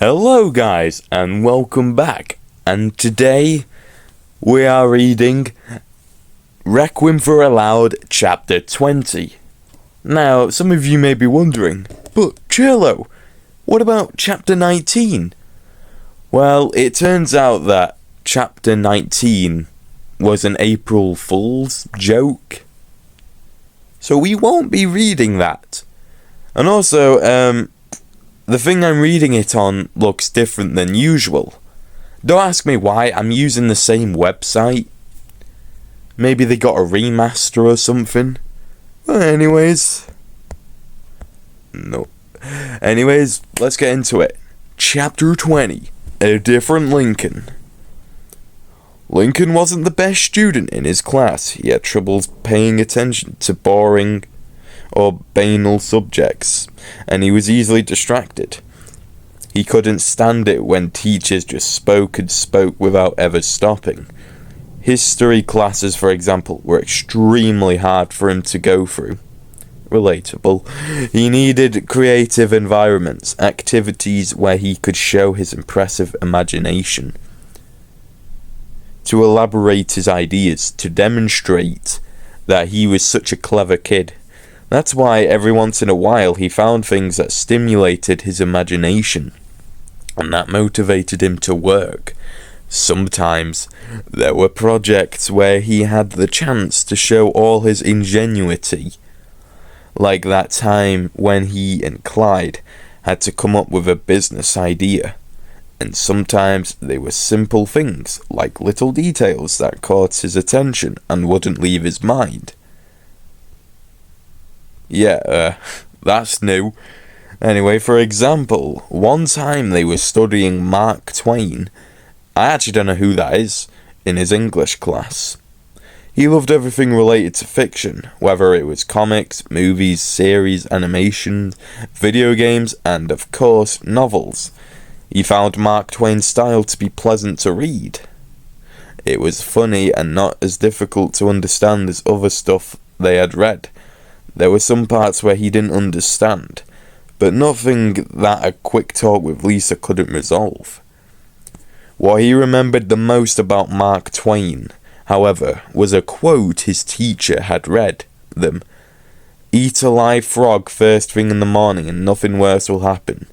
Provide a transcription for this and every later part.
Hello guys, and welcome back. And today we are reading Requiem for a Loud chapter 20. Now, some of you may be wondering, but Churlo, what about chapter 19? Well, it turns out that chapter 19 was an April Fool's joke. So we won't be reading that. And also, the thing I'm reading it on looks different than usual. Don't ask me why, I'm using the same website. Maybe they got a remaster or something. Well, anyways, let's get into it. Chapter 20, A Different Lincoln. Lincoln wasn't the best student in his class. He had troubles paying attention to boring or banal subjects, and he was easily distracted. He couldn't stand it when teachers just spoke and spoke without ever stopping. History classes, for example, were extremely hard for him to go through. Relatable. He needed creative environments, activities where he could show his impressive imagination, to elaborate his ideas, to demonstrate that he was such a clever kid. That's why every once in a while he found things that stimulated his imagination, and that motivated him to work. Sometimes there were projects where he had the chance to show all his ingenuity, like that time when he and Clyde had to come up with a business idea. And sometimes they were simple things, like little details that caught his attention and wouldn't leave his mind. That's new. Anyway, for example, one time they were studying Mark Twain. I actually don't know who that is, in his English class. He loved everything related to fiction, whether it was comics, movies, series, animations, video games, and of course, novels. He found Mark Twain's style to be pleasant to read. It was funny and not as difficult to understand as other stuff they had read. There were some parts where he didn't understand, but nothing that a quick talk with Lisa couldn't resolve. What he remembered the most about Mark Twain, however, was a quote his teacher had read them. "Eat a live frog first thing in the morning and nothing worse will happen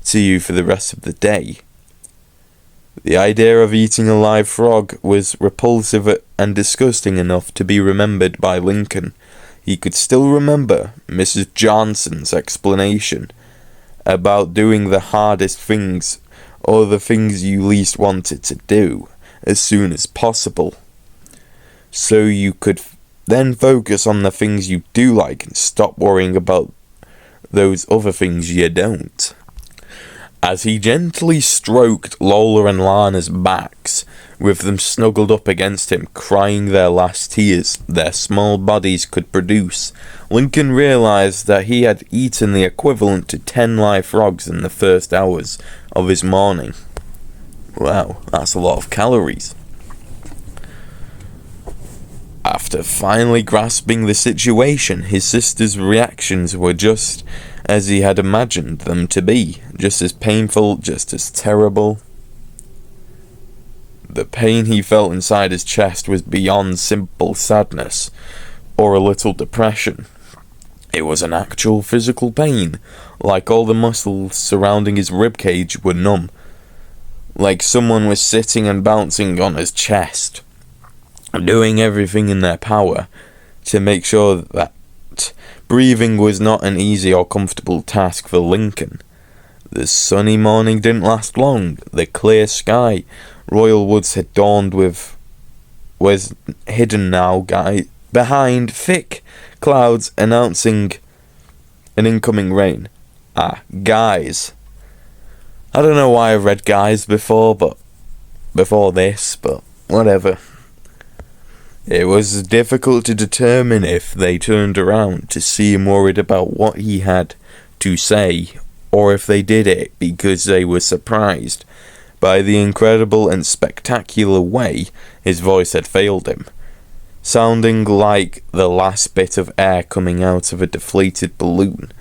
to you for the rest of the day." The idea of eating a live frog was repulsive and disgusting enough to be remembered by Lincoln. He could still remember Mrs. Johnson's explanation about doing the hardest things or the things you least wanted to do as soon as possible, so you could then focus on the things you do like and stop worrying about those other things you don't. As he gently stroked Lola and Lana's backs, with them snuggled up against him, crying their last tears their small bodies could produce, Lincoln realized that he had eaten the equivalent to 10 live frogs in the first hours of his morning. Wow, that's a lot of calories. After finally grasping the situation, his sister's reactions were just as he had imagined them to be, just as painful, just as terrible. The pain he felt inside his chest was beyond simple sadness or a little depression. It was an actual physical pain, like all the muscles surrounding his ribcage were numb, like someone was sitting and bouncing on his chest, doing everything in their power to make sure that breathing was not an easy or comfortable task for Lincoln. The sunny morning didn't last long. The clear sky Royal Woods had dawned with was hidden now behind thick clouds announcing an incoming rain. Guys. I don't know why I read guys before this, but whatever. It was difficult to determine if they turned around to see him worried about what he had to say, or if they did it because they were surprised by the incredible and spectacular way his voice had failed him, sounding like the last bit of air coming out of a deflated balloon.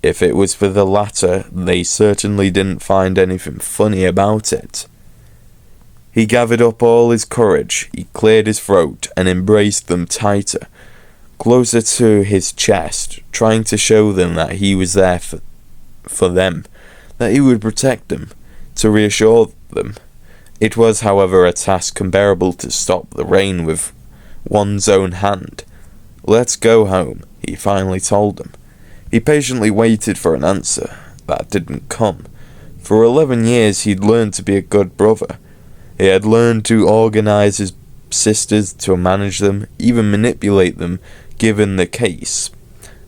If it was for the latter, they certainly didn't find anything funny about it. He gathered up all his courage, he cleared his throat, and embraced them tighter, closer to his chest, trying to show them that he was there for them, that he would protect them, to reassure them. It was, however, a task comparable to stop the rain with one's own hand. "Let's go home," he finally told them. He patiently waited for an answer. That didn't come. For 11 years he'd learned to be a good brother. He had learned to organize his sisters, to manage them, even manipulate them, given the case.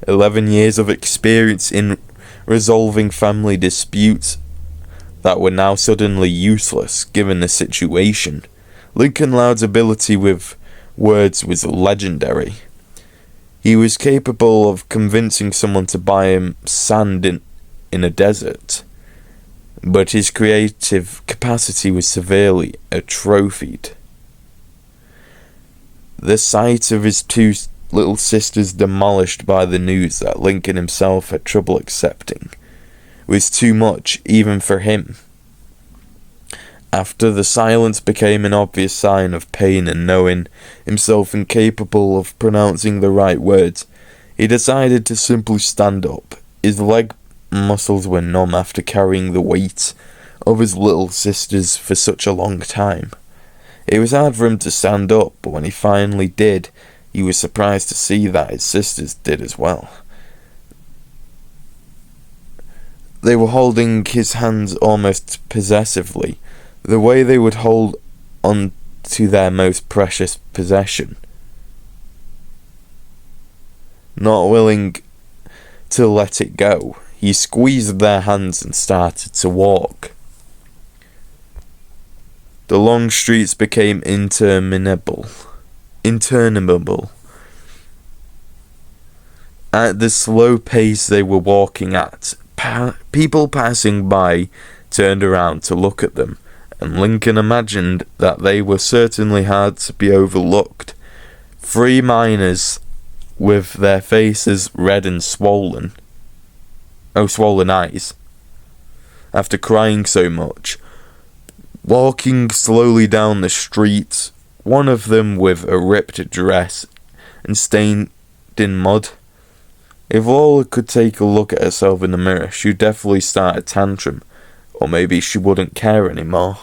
11 years of experience in resolving family disputes that were now suddenly useless, given the situation. Lincoln Loud's ability with words was legendary. He was capable of convincing someone to buy him sand in a desert, but his creative capacity was severely atrophied. The sight of his two little sisters demolished by the news that Lincoln himself had trouble accepting was too much even for him. After the silence became an obvious sign of pain and knowing himself incapable of pronouncing the right words, he decided to simply stand up. His leg muscles were numb after carrying the weight of his little sisters for such a long time. It was hard for him to stand up, but when he finally did, he was surprised to see that his sisters did as well. They were holding his hands almost possessively, the way they would hold on to their most precious possession. Not willing to let it go, he squeezed their hands and started to walk. The long streets became interminable. At the slow pace they were walking at, people passing by turned around to look at them, and Lincoln imagined that they were certainly hard to be overlooked. 3 miners with their faces red and swollen eyes, after crying so much, walking slowly down the street, one of them with a ripped dress and stained in mud. If Lola could take a look at herself in the mirror, she'd definitely start a tantrum, or maybe she wouldn't care anymore.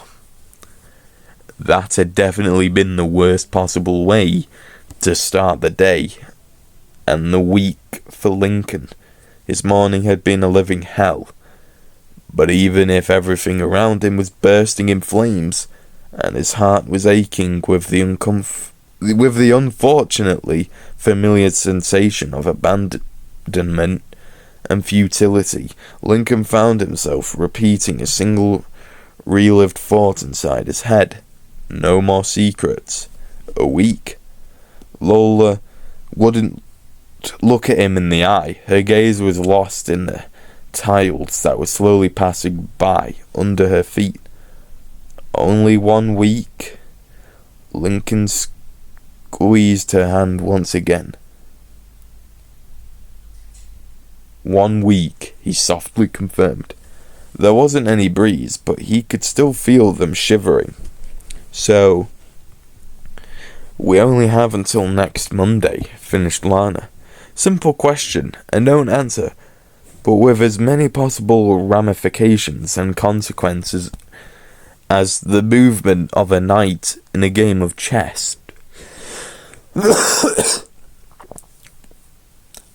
That had definitely been the worst possible way to start the day, and the week for Lincoln. His morning had been a living hell. But even if everything around him was bursting in flames, and his heart was aching with the unfortunately familiar sensation of abandonment and futility, Lincoln found himself repeating a single relived thought inside his head. No more secrets. A week. Lola wouldn't look at him in the eye. Her gaze was lost in the tiles that were slowly passing by under her feet. Only 1 week. Lincoln squeezed her hand once again. 1 week, he softly confirmed. There wasn't any breeze, but he could still feel them shivering. "So, we only have until next Monday," finished Lana. Simple question, a known answer, but with as many possible ramifications and consequences as the movement of a knight in a game of chess.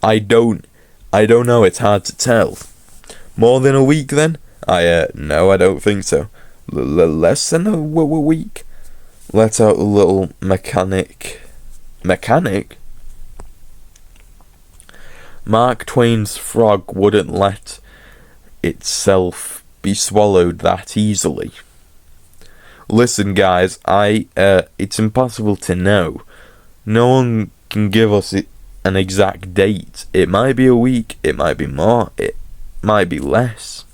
I don't know, it's hard to tell. More than a week then? No, I don't think so. Less than a week? Let out a little mechanic? Mark Twain's frog wouldn't let itself be swallowed that easily. Listen, guys, it's impossible to know. No one can give us an exact date. It might be a week, it might be more, it might be less.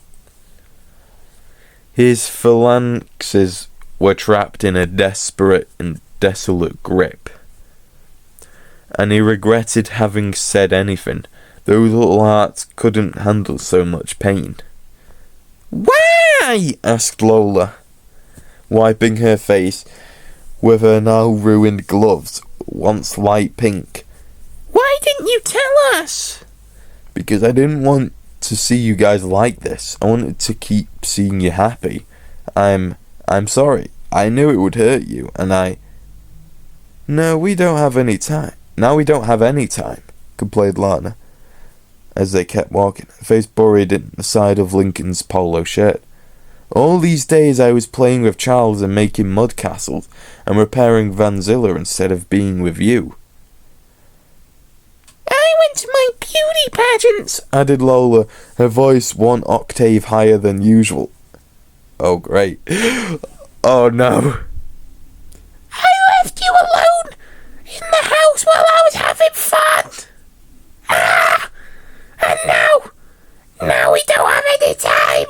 His phalanxes were trapped in a desperate and desolate grip, and he regretted having said anything. Those little hearts couldn't handle so much pain. Why? Asked Lola, wiping her face with her now ruined gloves, once light pink. Why didn't you tell us? Because I didn't want to see you guys like this. I wanted to keep seeing you happy. I'm sorry. I knew it would hurt you, and No, we don't have any time. Now we don't have any time, complained Lana, as they kept walking, her face buried in the side of Lincoln's polo shirt. All these days I was playing with Charles and making mud castles and repairing Van Zilla instead of being with you. I went to my beauty pageants, added Lola, her voice 1 octave higher than usual. Oh, great. Oh, no. I left you alone in the house while I was having fun. And now we don't have any time.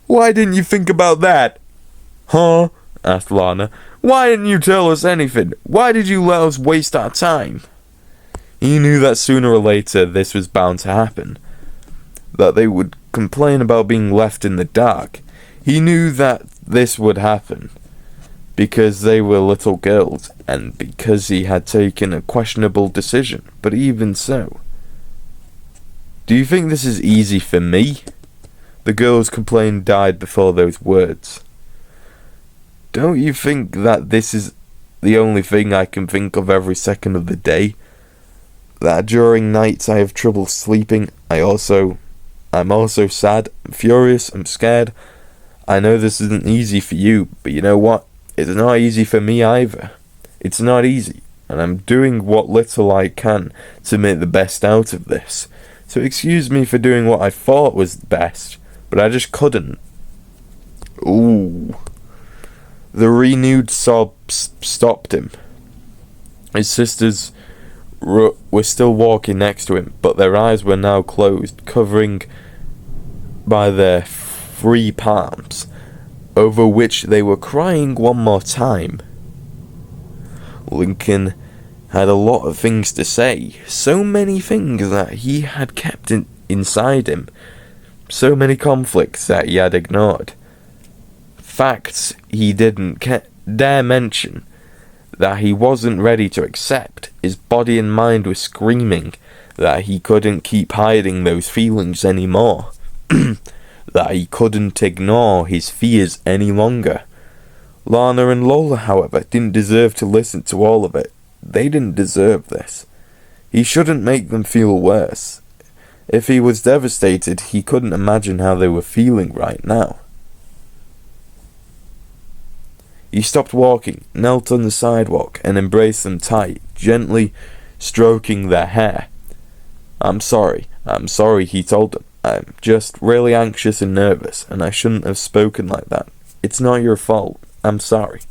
Why didn't you think about that? Huh? Asked Lana. Why didn't you tell us anything? Why did you let us waste our time? He knew that sooner or later this was bound to happen. That they would complain about being left in the dark. He knew that this would happen. Because they were little girls, and because he had taken a questionable decision, but even so. Do you think this is easy for me? The girl's complaint died before those words. Don't you think that this is the only thing I can think of every second of the day? That during nights I have trouble sleeping, I'm also sad, I'm furious, I'm scared. I know this isn't easy for you, but you know what? It's not easy for me either. It's not easy, and I'm doing what little I can to make the best out of this. So excuse me for doing what I thought was best, but I just couldn't. Ooh. The renewed sobs stopped him. His sisters were still walking next to him, but their eyes were now closed, covering by their free palms, over which they were crying one more time. Lincoln had a lot of things to say, so many things that he had kept inside him, so many conflicts that he had ignored, facts he didn't dare mention, that he wasn't ready to accept. His body and mind were screaming that he couldn't keep hiding those feelings anymore. That he couldn't ignore his fears any longer. Lana and Lola, however, didn't deserve to listen to all of it. They didn't deserve this. He shouldn't make them feel worse. If he was devastated, he couldn't imagine how they were feeling right now. He stopped walking, knelt on the sidewalk, and embraced them tight, gently stroking their hair. I'm sorry, he told them. I'm just really anxious and nervous, and I shouldn't have spoken like that. It's not your fault. I'm sorry.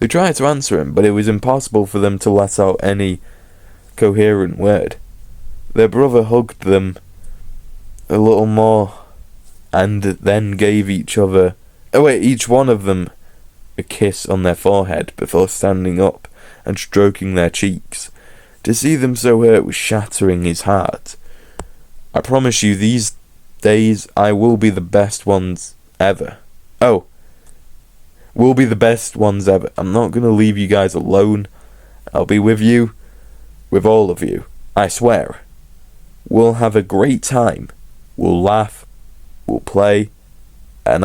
They tried to answer him, but it was impossible for them to let out any coherent word. Their brother hugged them a little more, and then gave each one of them a kiss on their forehead before standing up and stroking their cheeks. To see them so hurt was shattering his heart. I promise you, these days I will be the best ones ever. We'll be the best ones ever. I'm not going to leave you guys alone. I'll be with you, with all of you. I swear. We'll have a great time. We'll laugh. We'll play. And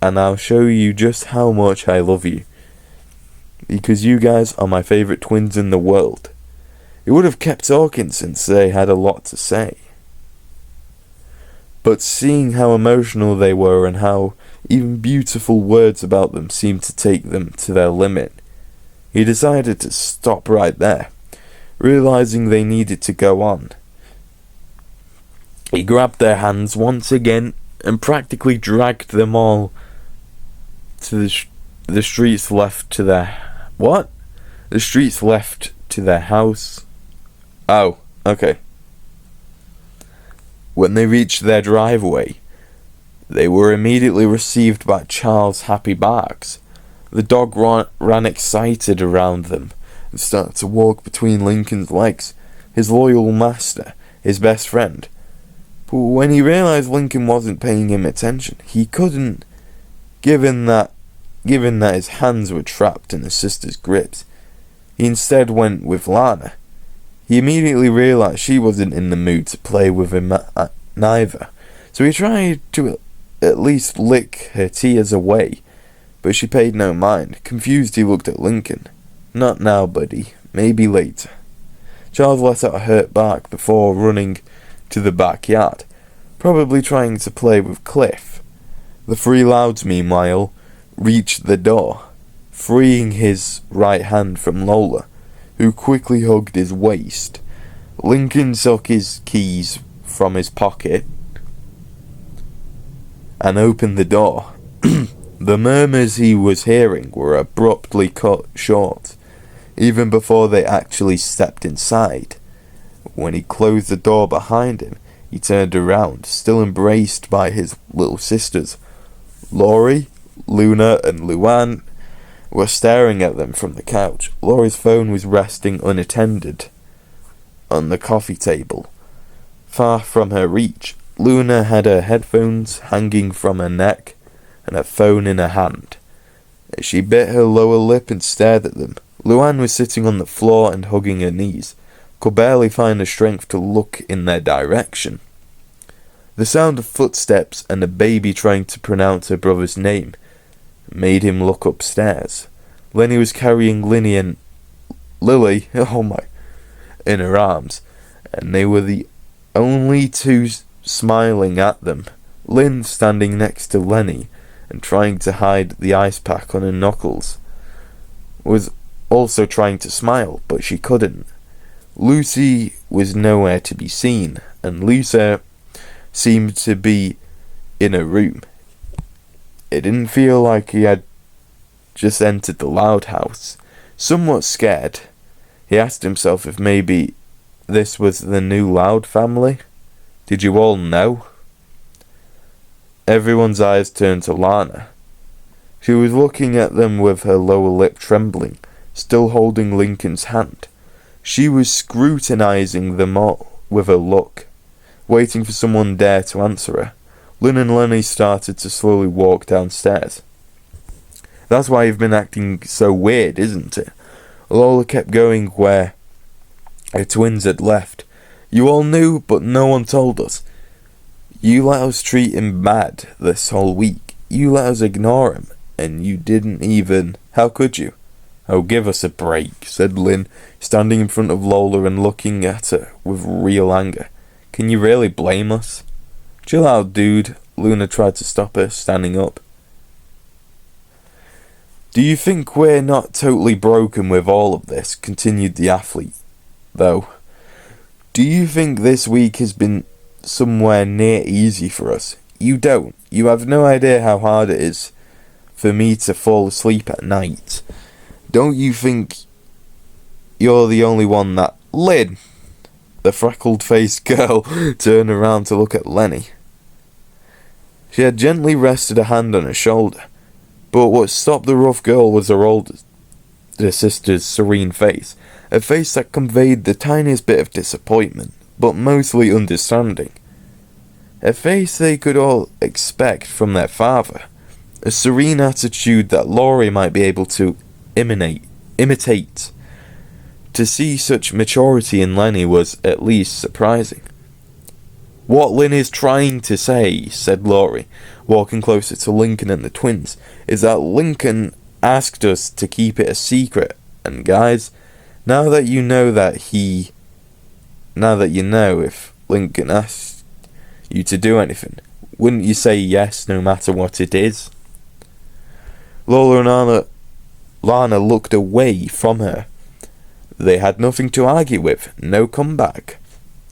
I'll show you just how much I love you. Because you guys are my favourite twins in the world. He would have kept talking since they had a lot to say. But seeing how emotional they were and how even beautiful words about them seemed to take them to their limit, he decided to stop right there, realizing they needed to go on. He grabbed their hands once again and practically dragged them all to the streets left to their... What? The streets left to their house. Oh, okay. When they reached their driveway, they were immediately received by Charles' happy barks. The dog ran excited around them, and started to walk between Lincoln's legs, his loyal master, his best friend. But when he realised Lincoln wasn't paying him attention, he couldn't, given that his hands were trapped in his sister's grips. He instead went with Lana. He immediately realised she wasn't in the mood to play with him neither, so he tried to at least lick her tears away, but she paid no mind. Confused, he looked at Lincoln. "Not now, buddy. Maybe later." Charles let out a hurt bark before running to the backyard, probably trying to play with Cliff. The three Louds, meanwhile, reached the door, freeing his right hand from Lola, who quickly hugged his waist. Lincoln took his keys from his pocket and opened the door. The murmurs he was hearing were abruptly cut short, even before they actually stepped inside. When he closed the door behind him, he turned around, still embraced by his little sisters. Laurie, Luna, and Luann were staring at them from the couch. Laurie's phone was resting unattended on the coffee table, far from her reach. Luna had her headphones hanging from her neck and her phone in her hand. She bit her lower lip and stared at them. Luann was sitting on the floor and hugging her knees, could barely find the strength to look in their direction. The sound of footsteps and a baby trying to pronounce her brother's name made him look upstairs. Lenny was carrying Lily in her arms, and they were the only two smiling at them. Lynn, standing next to Lenny and trying to hide the ice pack on her knuckles, was also trying to smile, but she couldn't. Lucy was nowhere to be seen, and Lisa seemed to be in a room. It didn't feel like he had just entered the Loud house. Somewhat scared, he asked himself if maybe this was the new Loud family. Did you all know? Everyone's eyes turned to Lana. She was looking at them with her lower lip trembling, still holding Lincoln's hand. She was scrutinizing them all with her look, waiting for someone dare to answer her. Lynn and Lenny started to slowly walk downstairs. "That's why you've been acting so weird, isn't it?" Lola kept going where her twins had left. "You all knew, but no one told us. You let us treat him bad this whole week. You let us ignore him, and you didn't even... How could you?" "Oh, give us a break," said Lynn, standing in front of Lola and looking at her with real anger. "Can you really blame us?" "Chill out, dude." Luna tried to stop her, standing up. "Do you think we're not totally broken with all of this?" continued the athlete, though. "Do you think this week has been somewhere near easy for us? You don't. You have no idea how hard it is for me to fall asleep at night. Don't you think you're the only one that..." "Lynn!" The freckled-faced girl turned around to look at Lenny. She had gently rested a hand on her shoulder, but what stopped the rough girl was her older sister's serene face, a face that conveyed the tiniest bit of disappointment, but mostly understanding. A face they could all expect from their father, a serene attitude that Laurie might be able to imitate. To see such maturity in Lenny was at least surprising. "What Lynn is trying to say," said Laurie, walking closer to Lincoln and the twins, "is that Lincoln asked us to keep it a secret. And guys, now that you know if Lincoln asked you to do anything, wouldn't you say yes no matter what it is?" Lola and Lana looked away from her. They had nothing to argue with, no comeback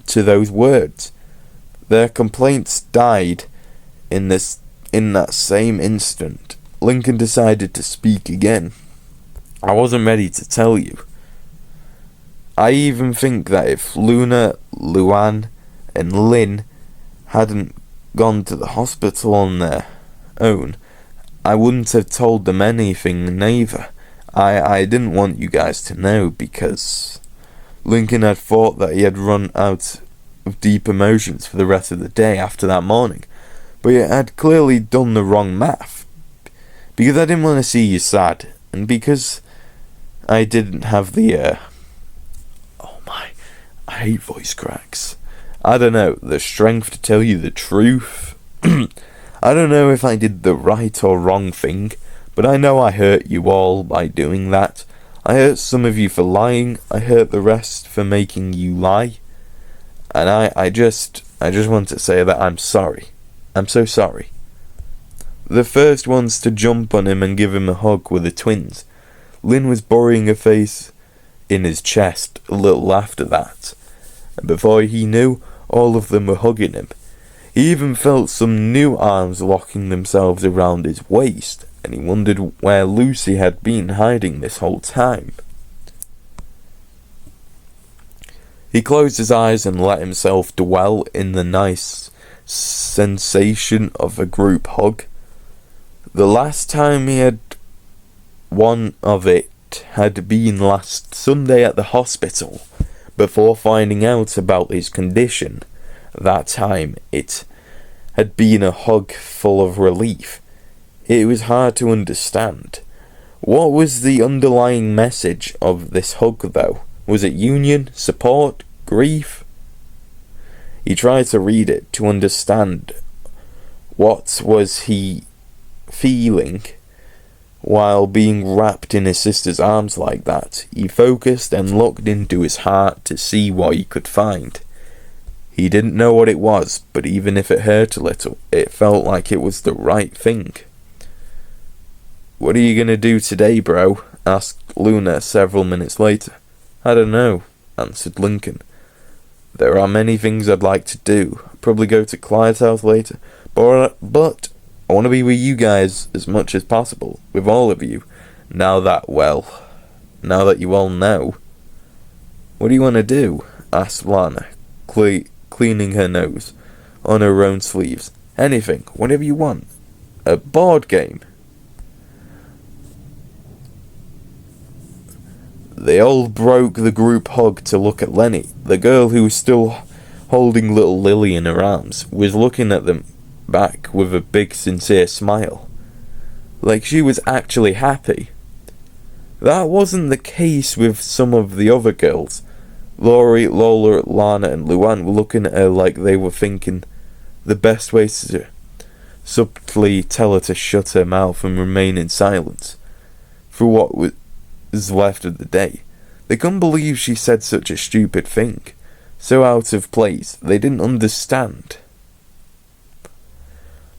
to those words. Their complaints died in that same instant. Lincoln decided to speak again. "I wasn't ready to tell you. I even think that if Luna, Luann, and Lynn hadn't gone to the hospital on their own, I wouldn't have told them anything neither. I didn't want you guys to know because Lincoln had thought that he had run out of deep emotions for the rest of the day after that morning, but he had clearly done the wrong math. Because I didn't want to see you sad, and because I didn't have the, oh my, I hate voice cracks. I don't know, the strength to tell you the truth. I don't know if I did the right or wrong thing, but I know I hurt you all by doing that. I hurt some of you for lying, I hurt the rest for making you lie. And I just want to say that I'm sorry. I'm so sorry. The first ones to jump on him and give him a hug were the twins. Lynn was burying her face in his chest a little after that, and before he knew, all of them were hugging him. He even felt some new arms locking themselves around his waist, and he wondered where Lucy had been hiding this whole time. He closed his eyes and let himself dwell in the nice sensation of a group hug. The last time he had one of it had been last Sunday at the hospital, before finding out about his condition. That time it had been a hug full of relief. It was hard to understand. What was the underlying message of this hug, though? Was it union, support, grief? He tried to read it to understand what was he feeling while being wrapped in his sister's arms like that. He focused and looked into his heart to see what he could find. He didn't know what it was, but even if it hurt a little, it felt like it was the right thing. "What are you gonna do today, bro?" asked Luna several minutes later. "I don't know," answered Lincoln. "There are many things I'd like to do. I'll probably go to Clyde's house later, but I want to be with you guys as much as possible, with all of you, now that you all know." "What do you want to do?" asked Lana, cleaning her nose on her own sleeves. "Anything, whatever you want. A board game." They all broke the group hug to look at Lenny. The girl who was still holding little Lily in her arms was looking at them back with a big sincere smile, like she was actually happy. That wasn't the case with some of the other girls. Laurie, Lola, Lana and Luann were looking at her like they were thinking the best way to subtly tell her to shut her mouth and remain in silence for what was left of the day. They couldn't believe she said such a stupid thing, so out of place. They didn't understand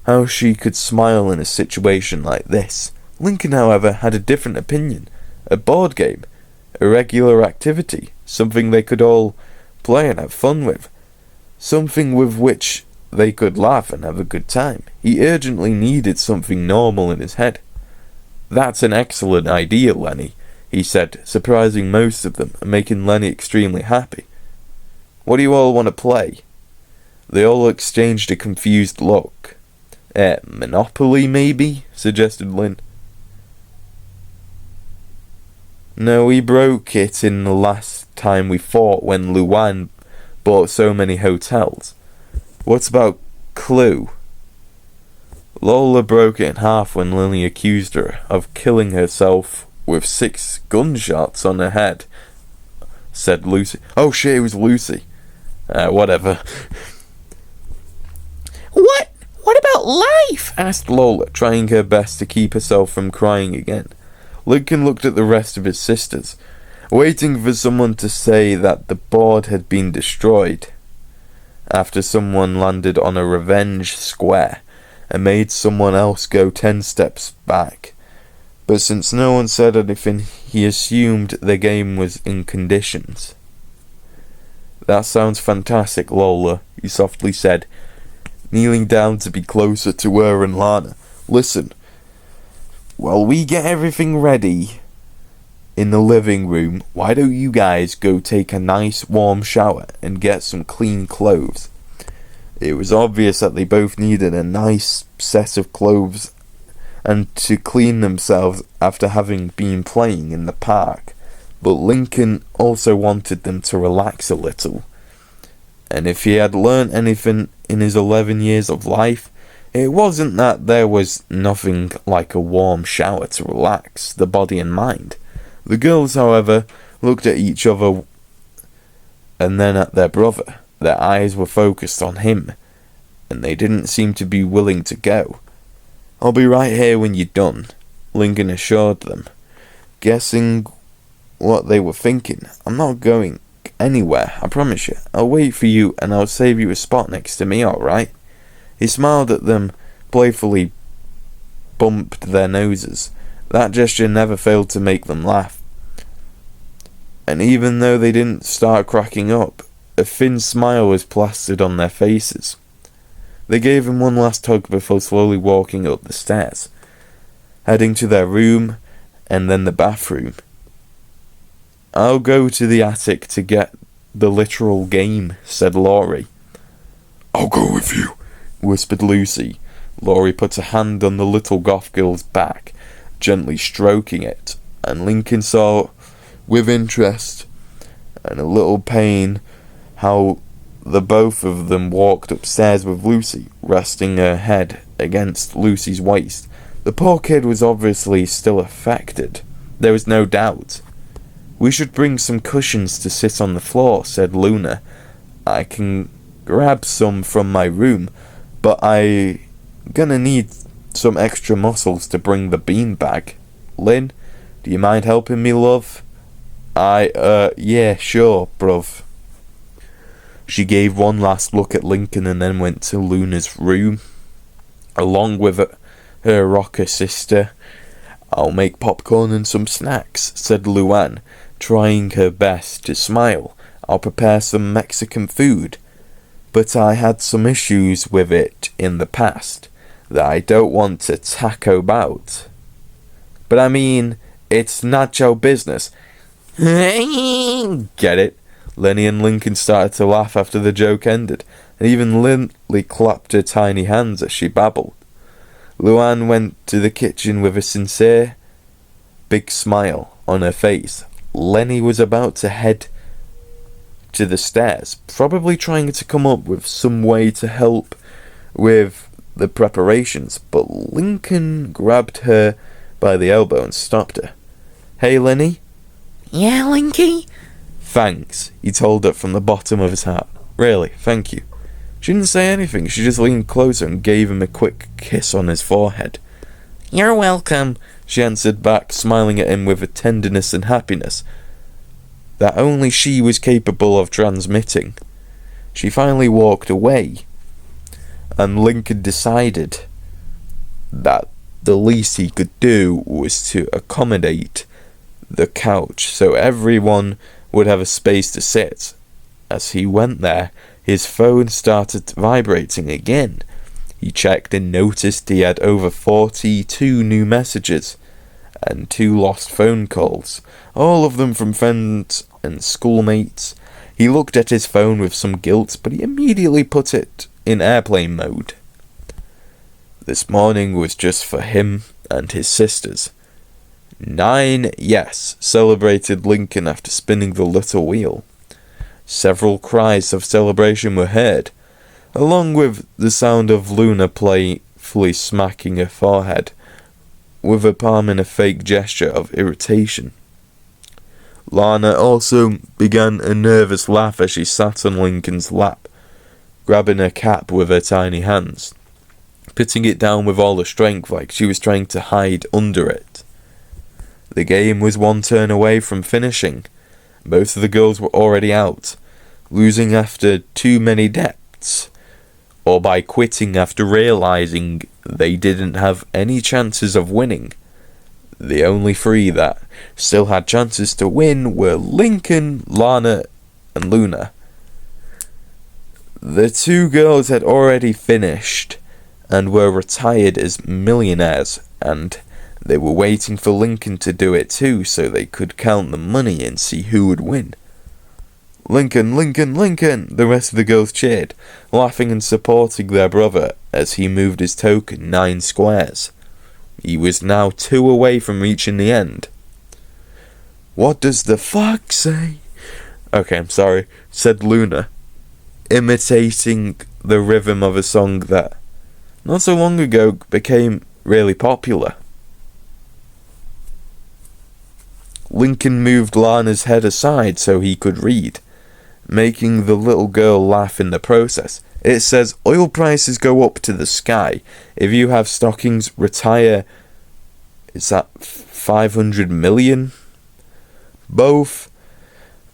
how she could smile in a situation like this. Lincoln, however, had a different opinion. A board game, a regular activity, something they could all play and have fun with, something with which they could laugh and have a good time. He urgently needed something normal in his head. "That's an excellent idea, Lenny," he said, surprising most of them and making Lenny extremely happy. "What do you all want to play?" They all exchanged a confused look. Monopoly, maybe?" suggested Lynn. "No, we broke it in the last time we fought when Luann bought so many hotels. What about Clue?" Lola broke it in half when Lily accused her of killing herself with 6 gunshots on her head, said Lucy. "Oh shit, it was Lucy." Whatever. What about life?" asked Lola, trying her best to keep herself from crying again. Lincoln looked at the rest of his sisters, waiting for someone to say that the board had been destroyed after someone landed on a revenge square and made someone else go 10 steps back. But since no one said anything, he assumed the game was in conditions. "That sounds fantastic, Lola," he softly said, kneeling down to be closer to her and Lana. "Listen, while we get everything ready in the living room, why don't you guys go take a nice warm shower and get some clean clothes?" It was obvious that they both needed a nice set of clothes and to clean themselves after having been playing in the park. But Lincoln also wanted them to relax a little. And if he had learnt anything in his 11 years of life, it wasn't that there was nothing like a warm shower to relax the body and mind. The girls, however, looked at each other and then at their brother. Their eyes were focused on him, and they didn't seem to be willing to go. "I'll be right here when you're done," Lincoln assured them. Guessing what they were thinking, "I'm not going anywhere, I promise you. I'll wait for you and I'll save you a spot next to me, alright?" He smiled at them, playfully bumped their noses. That gesture never failed to make them laugh. And even though they didn't start cracking up, a thin smile was plastered on their faces. They gave him one last hug before slowly walking up the stairs, heading to their room and then the bathroom. "I'll go to the attic to get the literal game," said Laurie. "I'll go with you," whispered Lucy. Laurie put a hand on the little goth girl's back, gently stroking it, and Lincoln saw with interest and a little pain how the both of them walked upstairs with Lucy, resting her head against Lucy's waist. The poor kid was obviously still affected. There was no doubt. "We should bring some cushions to sit on the floor," said Luna. "I can grab some from my room, but I gonna need some extra muscles to bring the beanbag. Lynn, do you mind helping me, love?" Yeah, sure, bruv." She gave one last look at Lincoln and then went to Luna's room, along with her rocker sister. "I'll make popcorn and some snacks," said Luann, trying her best to smile. "I'll prepare some Mexican food, but I had some issues with it in the past that I don't want to talk about. But I mean, it's not your business." "Get it?" Lenny and Lincoln started to laugh after the joke ended, and even Lindley clapped her tiny hands as she babbled. Luann went to the kitchen with a sincere, big smile on her face. Lenny was about to head to the stairs, probably trying to come up with some way to help with the preparations, but Lincoln grabbed her by the elbow and stopped her. "Hey, Lenny?" "Yeah, Linky?" "Thanks," he told her from the bottom of his heart. "Really, thank you." She didn't say anything, she just leaned closer and gave him a quick kiss on his forehead. "You're welcome," she answered back, smiling at him with a tenderness and happiness that only she was capable of transmitting. She finally walked away, and Lincoln decided that the least he could do was to accommodate the couch so everyone would have a space to sit. As he went there, his phone started vibrating again. He checked and noticed he had over 42 new messages and 2 lost phone calls, all of them from friends and schoolmates. He looked at his phone with some guilt, but he immediately put it in airplane mode. This morning was just for him and his sisters. 9 yes, celebrated Lincoln after spinning the little wheel. Several cries of celebration were heard, along with the sound of Luna playfully smacking her forehead with her palm in a fake gesture of irritation. Lana also began a nervous laugh as she sat on Lincoln's lap, grabbing her cap with her tiny hands, putting it down with all her strength like she was trying to hide under it. The game was one turn away from finishing. Both of the girls were already out, losing after too many deaths, or by quitting after realizing they didn't have any chances of winning. The only 3 that still had chances to win were Lincoln, Lana, and Luna. The 2 girls had already finished and were retired as millionaires, and they were waiting for Lincoln to do it too so they could count the money and see who would win. "Lincoln, Lincoln, Lincoln!" the rest of the girls cheered, laughing and supporting their brother as he moved his token 9 squares. He was now 2 away from reaching the end. "What does the fuck say?" "Okay, I'm sorry," said Luna, imitating the rhythm of a song that not so long ago became really popular. Lincoln moved Lana's head aside so he could read, making the little girl laugh in the process. It says, "Oil prices go up to the sky. If you have stockings, retire." Is that 500 million? Both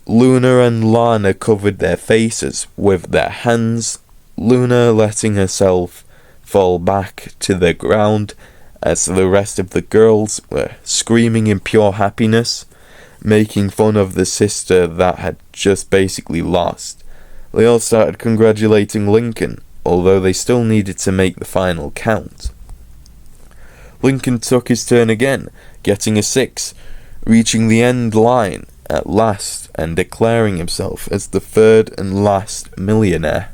Luna and Lana covered their faces with their hands, Luna letting herself fall back to the ground as the rest of the girls were screaming in pure happiness, making fun of the sister that had just basically lost. They all started congratulating Lincoln, although they still needed to make the final count. Lincoln took his turn again, getting a 6, reaching the end line at last and declaring himself as the third and last millionaire.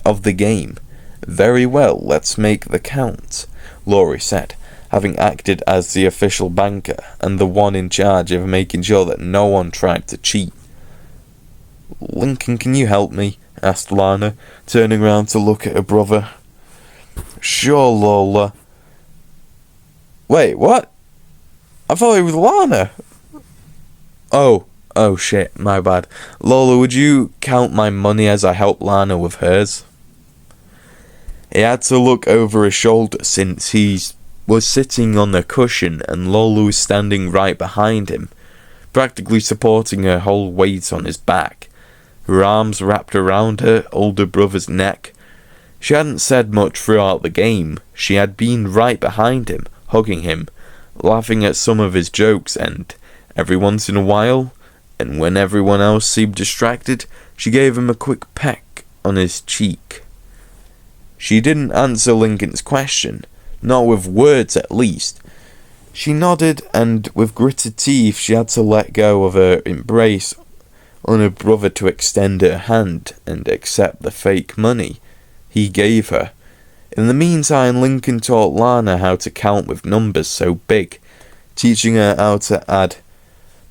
Of the game. "Very well, let's make the count," Laurie said, having acted as the official banker and the one in charge of making sure that no one tried to cheat. "Lincoln, can you help me?" asked Lana, turning around to look at her brother. "Sure, Lola." "Wait, what? I thought it was Lana." Oh shit, my bad. "Lola, would you count my money as I help Lana with hers?" He had to look over his shoulder since he was sitting on a cushion and Lola was standing right behind him, practically supporting her whole weight on his back, her arms wrapped around her older brother's neck. She hadn't said much throughout the game. She had been right behind him, hugging him, laughing at some of his jokes, and every once in a while, and when everyone else seemed distracted, she gave him a quick peck on his cheek. She didn't answer Lincoln's question, not with words at least. She nodded, and with gritted teeth she had to let go of her embrace on her brother to extend her hand and accept the fake money he gave her. In the meantime, Lincoln taught Lana how to count with numbers so big, teaching her how to add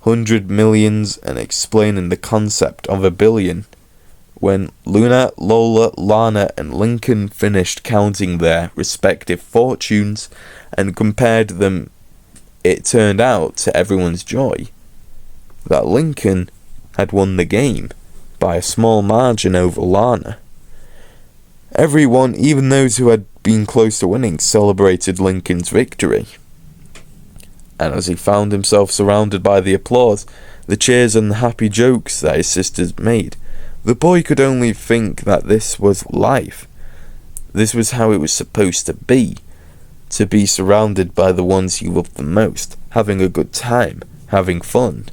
100 millions and explaining the concept of a billion. When Luna, Lola, Lana, and Lincoln finished counting their respective fortunes and compared them, it turned out, to everyone's joy, that Lincoln had won the game by a small margin over Lana. Everyone, even those who had been close to winning, celebrated Lincoln's victory. And as he found himself surrounded by the applause, the cheers and the happy jokes that his sisters made, the boy could only think that this was life. This was how it was supposed to be surrounded by the ones he loved the most, having a good time, having fun,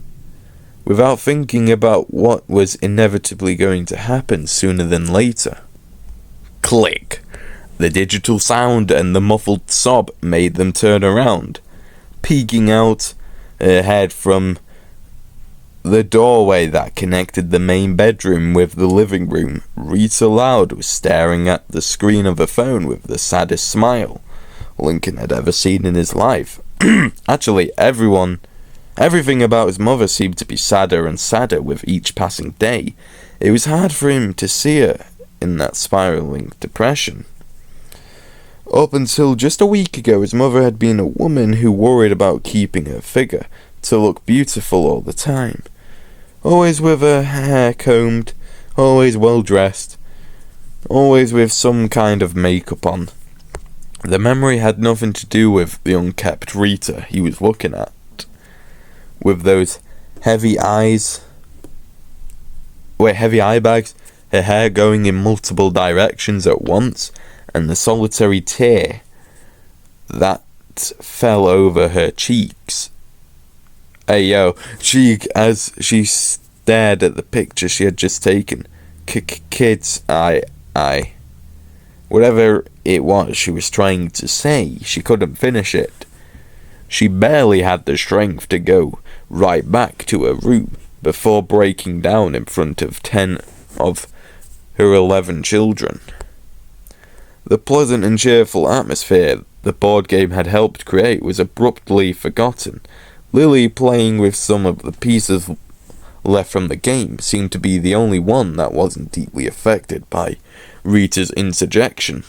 without thinking about what was inevitably going to happen sooner than later. Click! The digital sound and the muffled sob made them turn around. Peeking out her head from the doorway that connected the main bedroom with the living room, Rita Loud was staring at the screen of her phone with the saddest smile Lincoln had ever seen in his life. Actually, everything about his mother seemed to be sadder and sadder with each passing day. It was hard for him to see her in that spiraling depression. Up until just a week ago, his mother had been a woman who worried about keeping her figure to look beautiful all the time. Always with her hair combed, always well dressed, always with some kind of makeup on. The memory had nothing to do with the unkept Rita he was looking at, with those heavy eye bags, her hair going in multiple directions at once, and the solitary tear that fell over her cheeks. Cheek, as she stared at the picture she had just taken. Kids, whatever it was she was trying to say, she couldn't finish it. She barely had the strength to go right back to her room before breaking down in front of 10 of her 11 children. The pleasant and cheerful atmosphere the board game had helped create was abruptly forgotten. Lily, playing with some of the pieces left from the game, seemed to be the only one that wasn't deeply affected by Rita's interjection.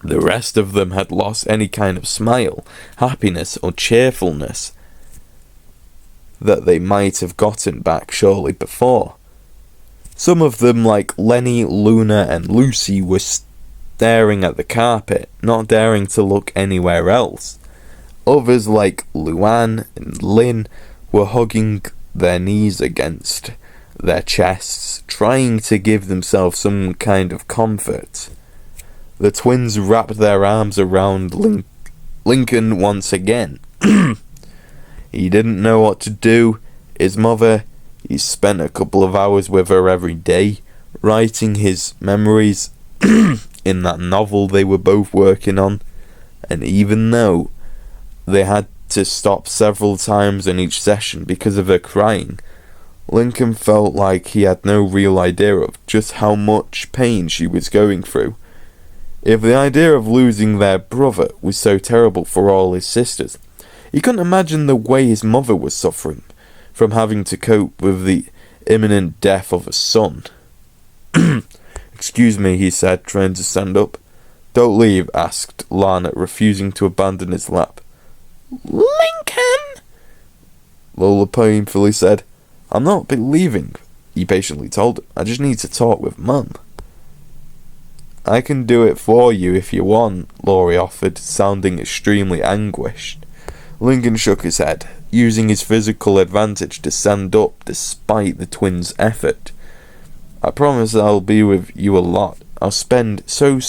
The rest of them had lost any kind of smile, happiness, or cheerfulness that they might have gotten back shortly before. Some of them, like Lenny, Luna, and Lucy, were staring at the carpet, not daring to look anywhere else. Others, like Luann and Lynn, were hugging their knees against their chests, trying to give themselves some kind of comfort. The twins wrapped their arms around Lincoln once again. He didn't know what to do. His mother, he spent a couple of hours with her every day, writing his memories in that novel they were both working on. And even though they had to stop several times in each session because of her crying, Lincoln felt like he had no real idea of just how much pain she was going through. If the idea of losing their brother was so terrible for all his sisters, he couldn't imagine the way his mother was suffering from having to cope with the imminent death of a son. "Excuse me," he said, trying to stand up. "Don't leave," asked Lana, refusing to abandon his lap. Lincoln! Lola painfully said. "I'm not leaving," he patiently told her. "I just need to talk with Mum." "I can do it for you if you want," Laurie offered, sounding extremely anguished. Lincoln shook his head, using his physical advantage to stand up despite the twins' effort. "I promise I'll be with you a lot. I'll spend so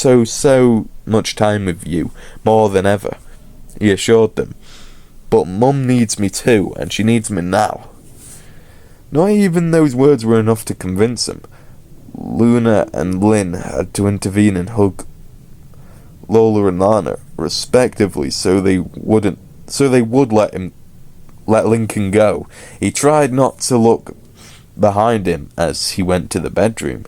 much time with you, more than ever," he assured them. "But Mum needs me too, and she needs me now." Not even those words were enough to convince him. Luna and Lynn had to intervene and hug Lola and Lana, respectively, so they would let Lincoln go. He tried not to look behind him as he went to the bedroom,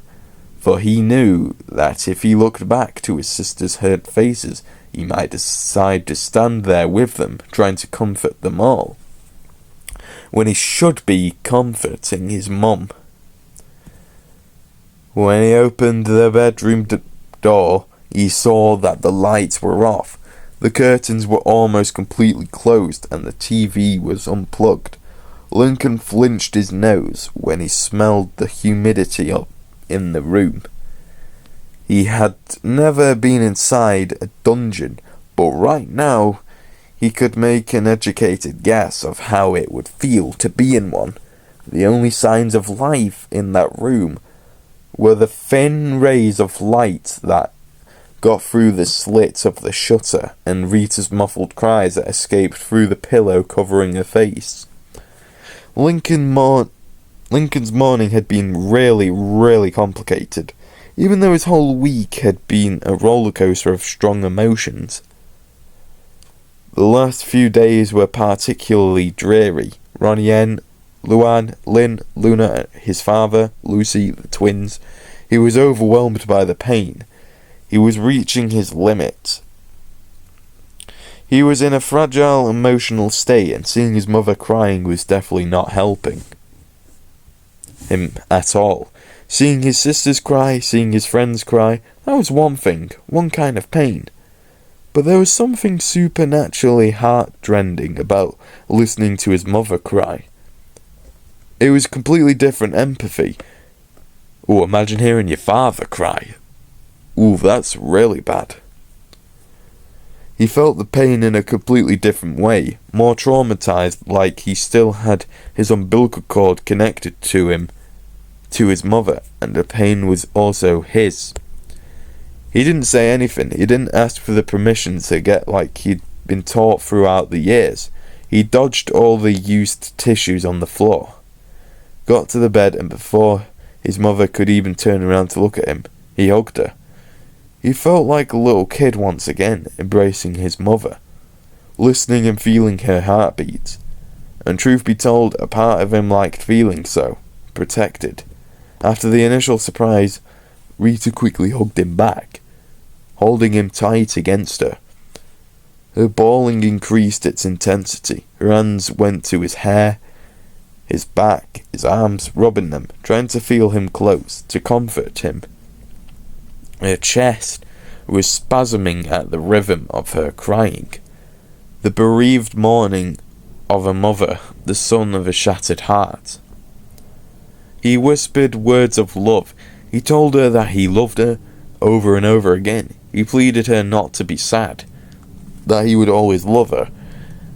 for he knew that if he looked back to his sisters' hurt faces, he might decide to stand there with them, trying to comfort them all, when he should be comforting his mum. When he opened the bedroom door, he saw that the lights were off. The curtains were almost completely closed and the TV was unplugged. Lincoln flinched his nose when he smelled the humidity in the room. He had never been inside a dungeon, but right now he could make an educated guess of how it would feel to be in one. The only signs of life in that room were the thin rays of light that got through the slit of the shutter and Rita's muffled cries that escaped through the pillow covering her face. Lincoln's morning had been really complicated, even though his whole week had been a roller coaster of strong emotions. The last few days were particularly dreary. Ronnie, Luann, Lynn, Luna, his father, Lucy, the twins. He was overwhelmed by the pain. He was reaching his limit. He was in a fragile emotional state, and seeing his mother crying was definitely not helping him at all. Seeing his sisters cry, seeing his friends cry, that was one thing, one kind of pain. But there was something supernaturally heart-rending about listening to his mother cry. It was completely different empathy. Oh, imagine hearing your father cry. Ooh, that's really bad. He felt the pain in a completely different way, more traumatized, like he still had his umbilical cord connected to him, to his mother, and the pain was also his. He didn't say anything. He didn't ask for the permission to get like he'd been taught throughout the years. He dodged all the used tissues on the floor, got to the bed, and before his mother could even turn around to look at him, he hugged her. He felt like a little kid once again, embracing his mother, listening and feeling her heartbeat. And truth be told, a part of him liked feeling so, protected. After the initial surprise, Rita quickly hugged him back, holding him tight against her. Her bawling increased its intensity. Her hands went to his hair, his back, his arms, rubbing them, trying to feel him close, to comfort him. Her chest was spasming at the rhythm of her crying. The bereaved mourning of a mother, the son of a shattered heart. He whispered words of love. He told her that he loved her over and over again. He pleaded her not to be sad, that he would always love her,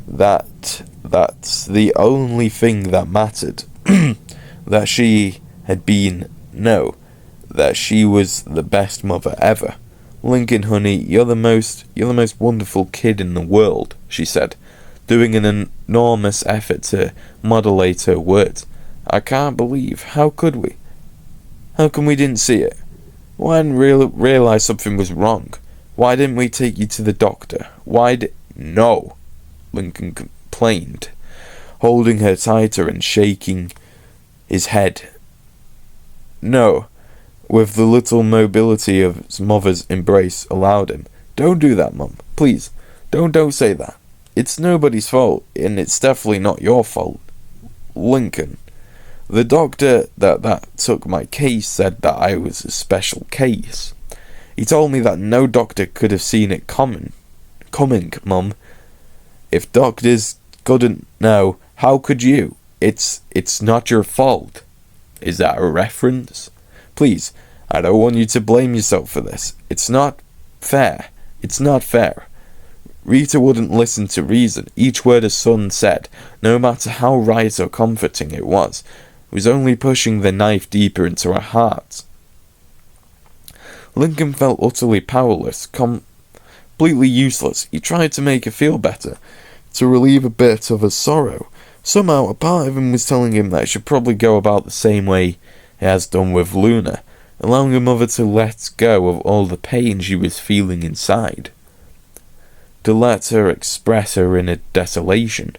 that's the only thing that mattered, that she had been, no, that she was the best mother ever. Lincoln, honey, you're the most wonderful kid in the world, she said, doing an enormous effort to modulate her words. I can't believe, how could we? How come we didn't see it? Why didn't we realize something was wrong? Why didn't we take you to the doctor? No, Lincoln complained, holding her tighter and shaking his head. No, with the little mobility of his mother's embrace allowed him. Don't do that, Mum. Please, don't say that. It's nobody's fault, and it's definitely not your fault. Lincoln, the doctor that took my case said that I was a special case. He told me that no doctor could have seen it coming, Mum. If doctors couldn't know, how could you? It's not your fault. Is that a reference? Please, I don't want you to blame yourself for this. It's not fair. It's not fair. Rita wouldn't listen to reason. Each word her son said, no matter how right or comforting it was only pushing the knife deeper into her heart. Lincoln felt utterly powerless, completely useless. He tried to make her feel better, to relieve a bit of her sorrow. Somehow, a part of him was telling him that he should probably go about the same way he has done with Luna, allowing her mother to let go of all the pain she was feeling inside, to let her express her inner desolation.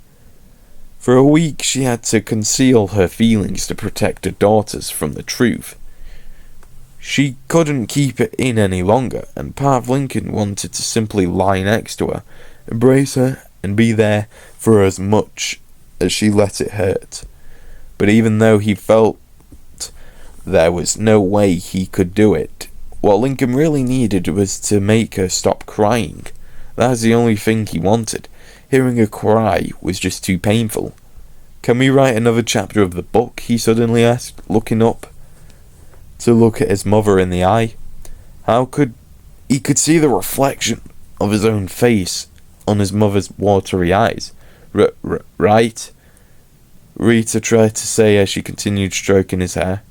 For a week she had to conceal her feelings to protect her daughters from the truth. She couldn't keep it in any longer, and part of Lincoln wanted to simply lie next to her, embrace her, and be there for her as much as she let it hurt. But even though he felt there was no way he could do it, what Lincoln really needed was to make her stop crying. That was the only thing he wanted. Hearing her cry was just too painful. Can we write another chapter of the book? He suddenly asked, looking up to look at his mother in the eye. He could see the reflection of his own face on his mother's watery eyes. Right? Rita tried to say as she continued stroking his hair.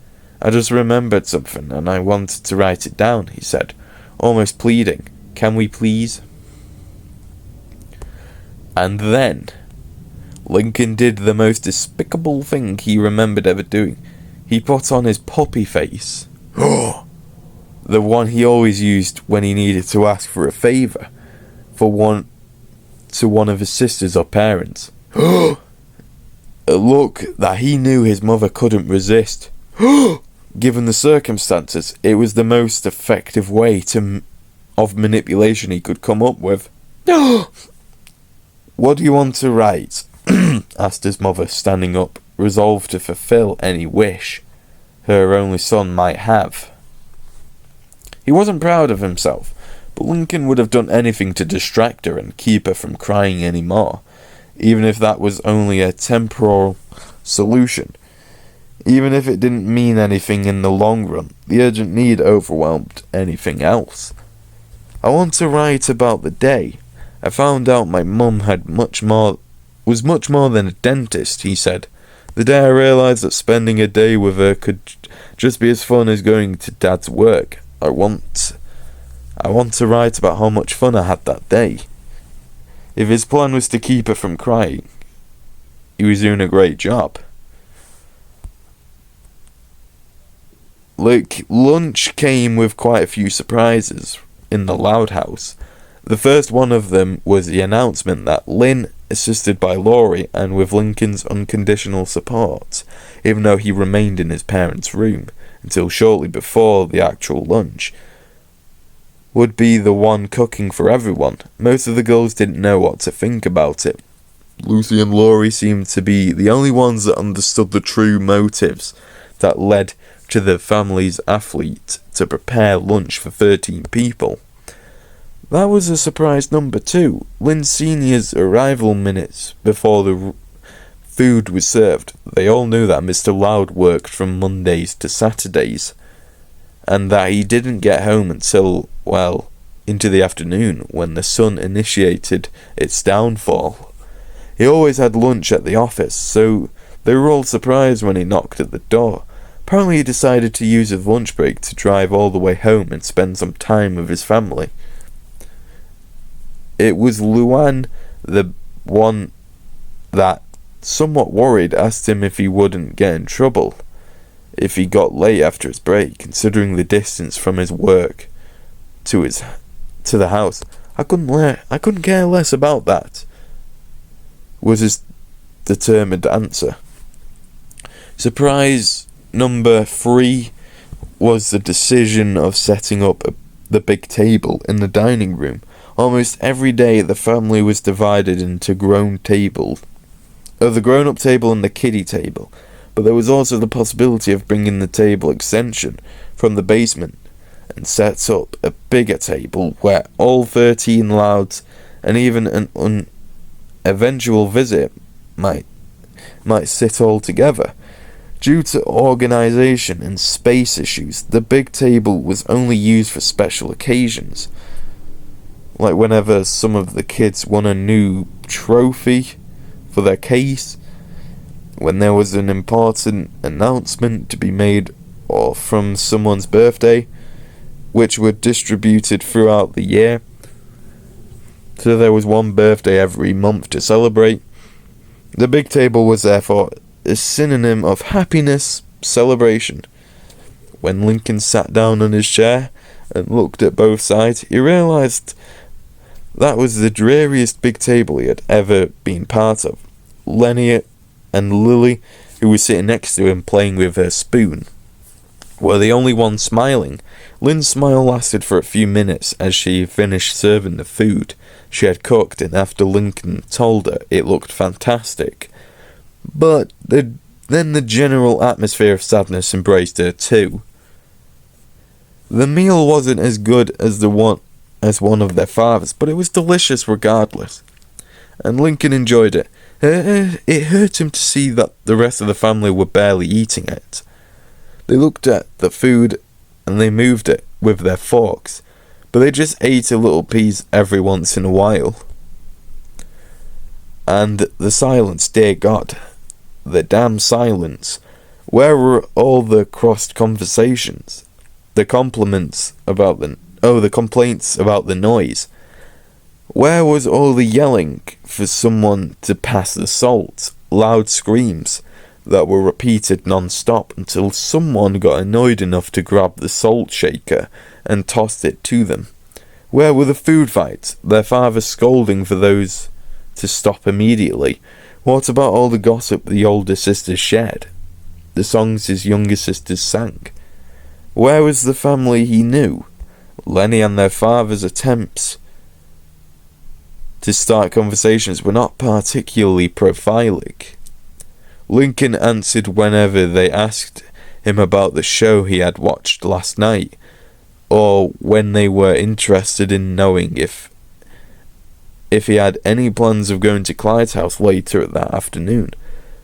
I just remembered something and I wanted to write it down, he said, almost pleading. Can we please? And then Lincoln did the most despicable thing he remembered ever doing. He put on his puppy face. The one he always used when he needed to ask for a favour to one of his sisters or parents. A look that he knew his mother couldn't resist. Given the circumstances, it was the most effective way of manipulation he could come up with. What do you want to write? Asked his mother, standing up, resolved to fulfill any wish her only son might have. He wasn't proud of himself, but Lincoln would have done anything to distract her and keep her from crying any more, even if that was only a temporal solution. Even if it didn't mean anything in the long run, the urgent need overwhelmed anything else. I want to write about the day I found out my mum was much more than a dentist, he said. The day I realised that spending a day with her could just be as fun as going to Dad's work. I want to write about how much fun I had that day. If his plan was to keep her from crying, he was doing a great job. Lunch came with quite a few surprises in the Loud House. The first one of them was the announcement that Lynn, assisted by Laurie and with Lincoln's unconditional support, even though he remained in his parents' room until shortly before the actual lunch, would be the one cooking for everyone. Most of the girls didn't know what to think about it. Lucy and Laurie seemed to be the only ones that understood the true motives that led to the family's athlete to prepare lunch for 13 people. That was a surprise number too. Lynn Sr.'s arrival minutes before the food was served. They all knew that Mr. Loud worked from Mondays to Saturdays, and that he didn't get home until, well, into the afternoon, when the sun initiated its downfall. He always had lunch at the office, so they were all surprised when he knocked at the door. Apparently he decided to use his lunch break to drive all the way home and spend some time with his family. It was Luann, the one that, somewhat worried, asked him if he wouldn't get in trouble if he got late after his break, considering the distance from his work to the house. I couldn't care less about that, was his determined answer. Surprise number 3 was the decision of setting up the big table in the dining room. Almost every day the family was divided into the grown-up table and the kiddie table, but there was also the possibility of bringing the table extension from the basement and set up a bigger table where all 13 Louds and even an eventual visit might sit all together. Due to organisation and space issues, the big table was only used for special occasions, like whenever some of the kids won a new trophy for their case, when there was an important announcement to be made, or from someone's birthday, which were distributed throughout the year. So there was one birthday every month to celebrate. The big table was therefore a synonym of happiness, celebration. When Lincoln sat down on his chair and looked at both sides, he realised that was the dreariest big table he had ever been part of. Lenny and Lily, who was sitting next to him playing with her spoon, were the only ones smiling. Lynn's smile lasted for a few minutes as she finished serving the food she had cooked, and after Lincoln told her it looked fantastic. But then the general atmosphere of sadness embraced her too. The meal wasn't as good as one of their fathers, but it was delicious regardless, and Lincoln enjoyed it. It hurt him to see that the rest of the family were barely eating it. They looked at the food and they moved it with their forks, but they just ate a little piece every once in a while. And the silence, dear God, the damn silence. Where were all the crossed conversations? The complaints about the noise? Where was all the yelling for someone to pass the salt? Loud screams that were repeated non-stop until someone got annoyed enough to grab the salt shaker and tossed it to them. Where were the food fights? Their father scolding for those to stop immediately. What about all the gossip the older sisters shared? The songs his younger sisters sang? Where was the family he knew? Lenny and their father's attempts to start conversations were not particularly prophilic. Lincoln answered whenever they asked him about the show he had watched last night, or when they were interested in knowing if he had any plans of going to Clyde's house later that afternoon.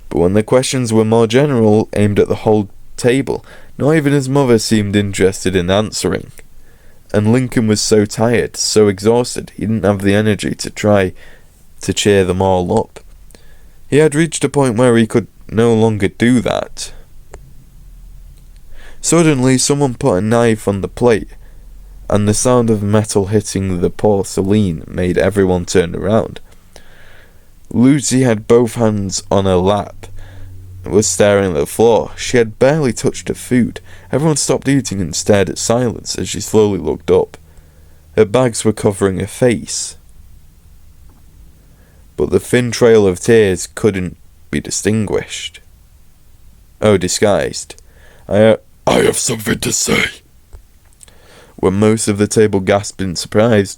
But when the questions were more general, aimed at the whole table, not even his mother seemed interested in answering. And Lincoln was so tired, so exhausted, he didn't have the energy to try to cheer them all up. He had reached a point where he could no longer do that. Suddenly, someone put a knife on the plate, and the sound of metal hitting the porcelain made everyone turn around. Lucy had both hands on her lap and was staring at the floor. She had barely touched her food. Everyone stopped eating and stared at silence as she slowly looked up. Her bags were covering her face, but the thin trail of tears couldn't be distinguished. Oh, disguised. I have something to say. When most of the table gasped in surprise,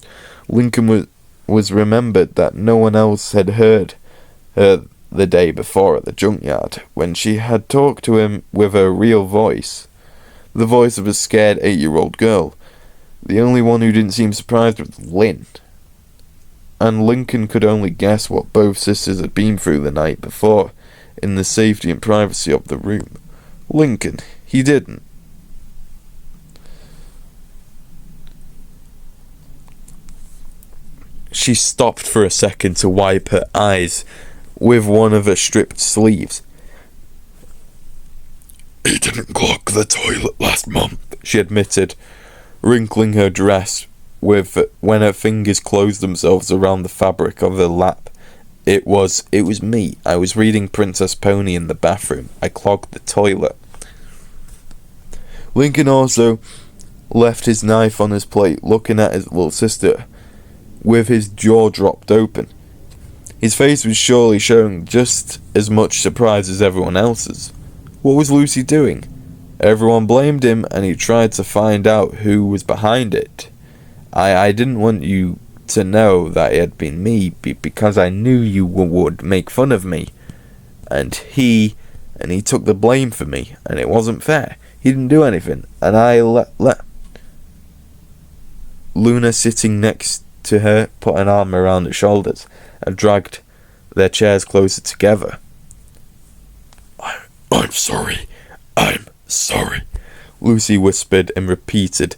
Lincoln was remembered that no one else had heard her the day before at the junkyard, when she had talked to him with her real voice, the voice of a scared 8-year-old girl. The only one who didn't seem surprised was Lynn, and Lincoln could only guess what both sisters had been through the night before, in the safety and privacy of the room. Lincoln, he didn't. She stopped for a second to wipe her eyes with one of her stripped sleeves. "He didn't clog the toilet last month," she admitted, wrinkling her dress when her fingers closed themselves around the fabric of her lap. It was me. I was reading Princess Pony in the bathroom. I clogged the toilet." Lincoln also left his knife on his plate, looking at his little sister with his jaw dropped open. His face was surely showing just as much surprise as everyone else's. What was Lucy doing? Everyone blamed him, and he tried to find out who was behind it. I didn't want you to know that it had been me, because I knew you would make fun of me. And he took the blame for me, and it wasn't fair. He didn't do anything, and I let Luna, sitting next to her, put an arm around her shoulders and dragged their chairs closer together. I'm sorry. I'm sorry," Lucy whispered and repeated,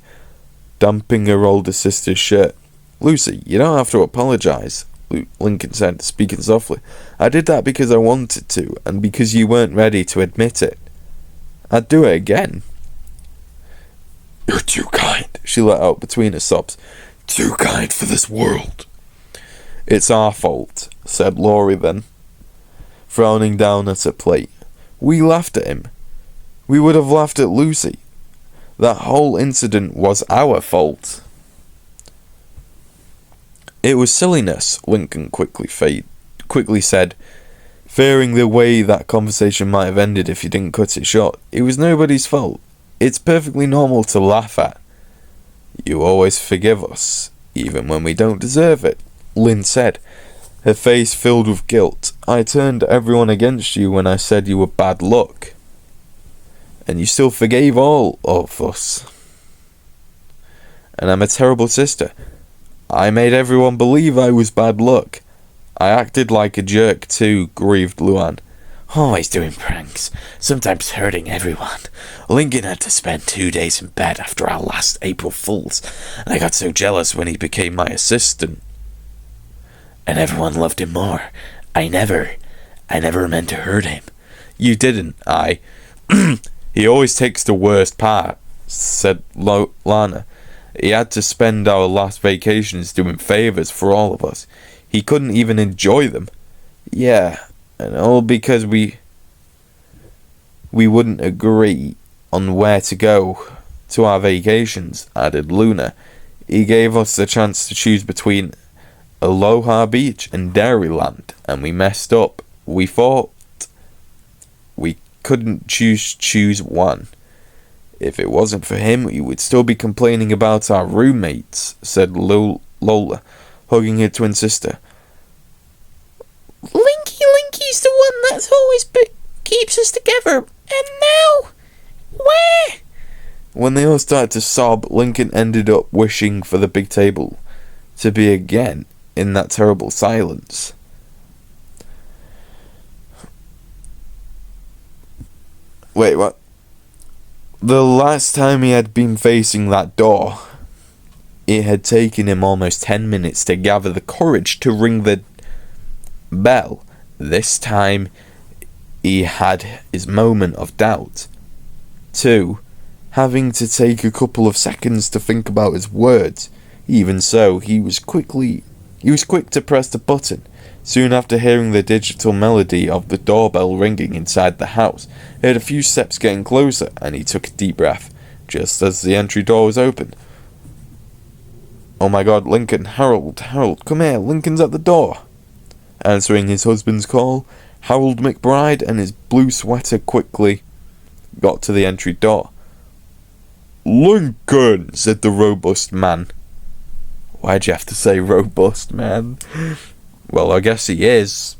damping her older sister's shirt. "Lucy, you don't have to apologize," Lincoln said, speaking softly. "I did that because I wanted to, and because you weren't ready to admit it. I'd do it again." "You're too kind," she let out between her sobs. "Too kind for this world." "It's our fault," said Laurie then, frowning down at her plate. "We laughed at him. We would have laughed at Lucy. That whole incident was our fault." "It was silliness," Lincoln quickly said, fearing the way that conversation might have ended if he didn't cut it short. "It was nobody's fault. It's perfectly normal to laugh at." "You always forgive us, even when we don't deserve it," Lynn said, her face filled with guilt. "I turned everyone against you when I said you were bad luck, and you still forgave all of us. And I'm a terrible sister. I made everyone believe I was bad luck. I acted like a jerk too," grieved Luann. Always doing pranks, sometimes hurting everyone. Lincoln had to spend 2 days in bed after our last April Fools, and I got so jealous when he became my assistant. And everyone loved him more. I never meant to hurt him." "You didn't, He always takes the worst part," said Lana. "He had to spend our last vacations doing favours for all of us. He couldn't even enjoy them." "Yeah, and all because we wouldn't agree on where to go to our vacations," added Luna. "He gave us the chance to choose between Aloha Beach and Dairyland, and we messed up. We thought we couldn't choose one. If it wasn't for him, we would still be complaining about our roommates," said Lola, hugging her twin sister. Linky's the one that's always keeps us together, and now, where? When they all started to sob, Lincoln ended up wishing for the big table to be again in that terrible silence. Wait, what? The last time he had been facing that door, it had taken him almost 10 minutes to gather the courage to ring the bell. This time, he had his moment of doubt. 2. Having to take a couple of seconds to think about his words. Even so, he was quick to press the button. Soon after hearing the digital melody of the doorbell ringing inside the house, he heard a few steps getting closer, and he took a deep breath, just as the entry door was opened. "Oh my God, Lincoln, Harold, come here, Lincoln's at the door." Answering his husband's call, Harold McBride and his blue sweater quickly got to the entry door. "Lincoln," said the robust man. Why'd you have to say robust, man? Well, I guess he is.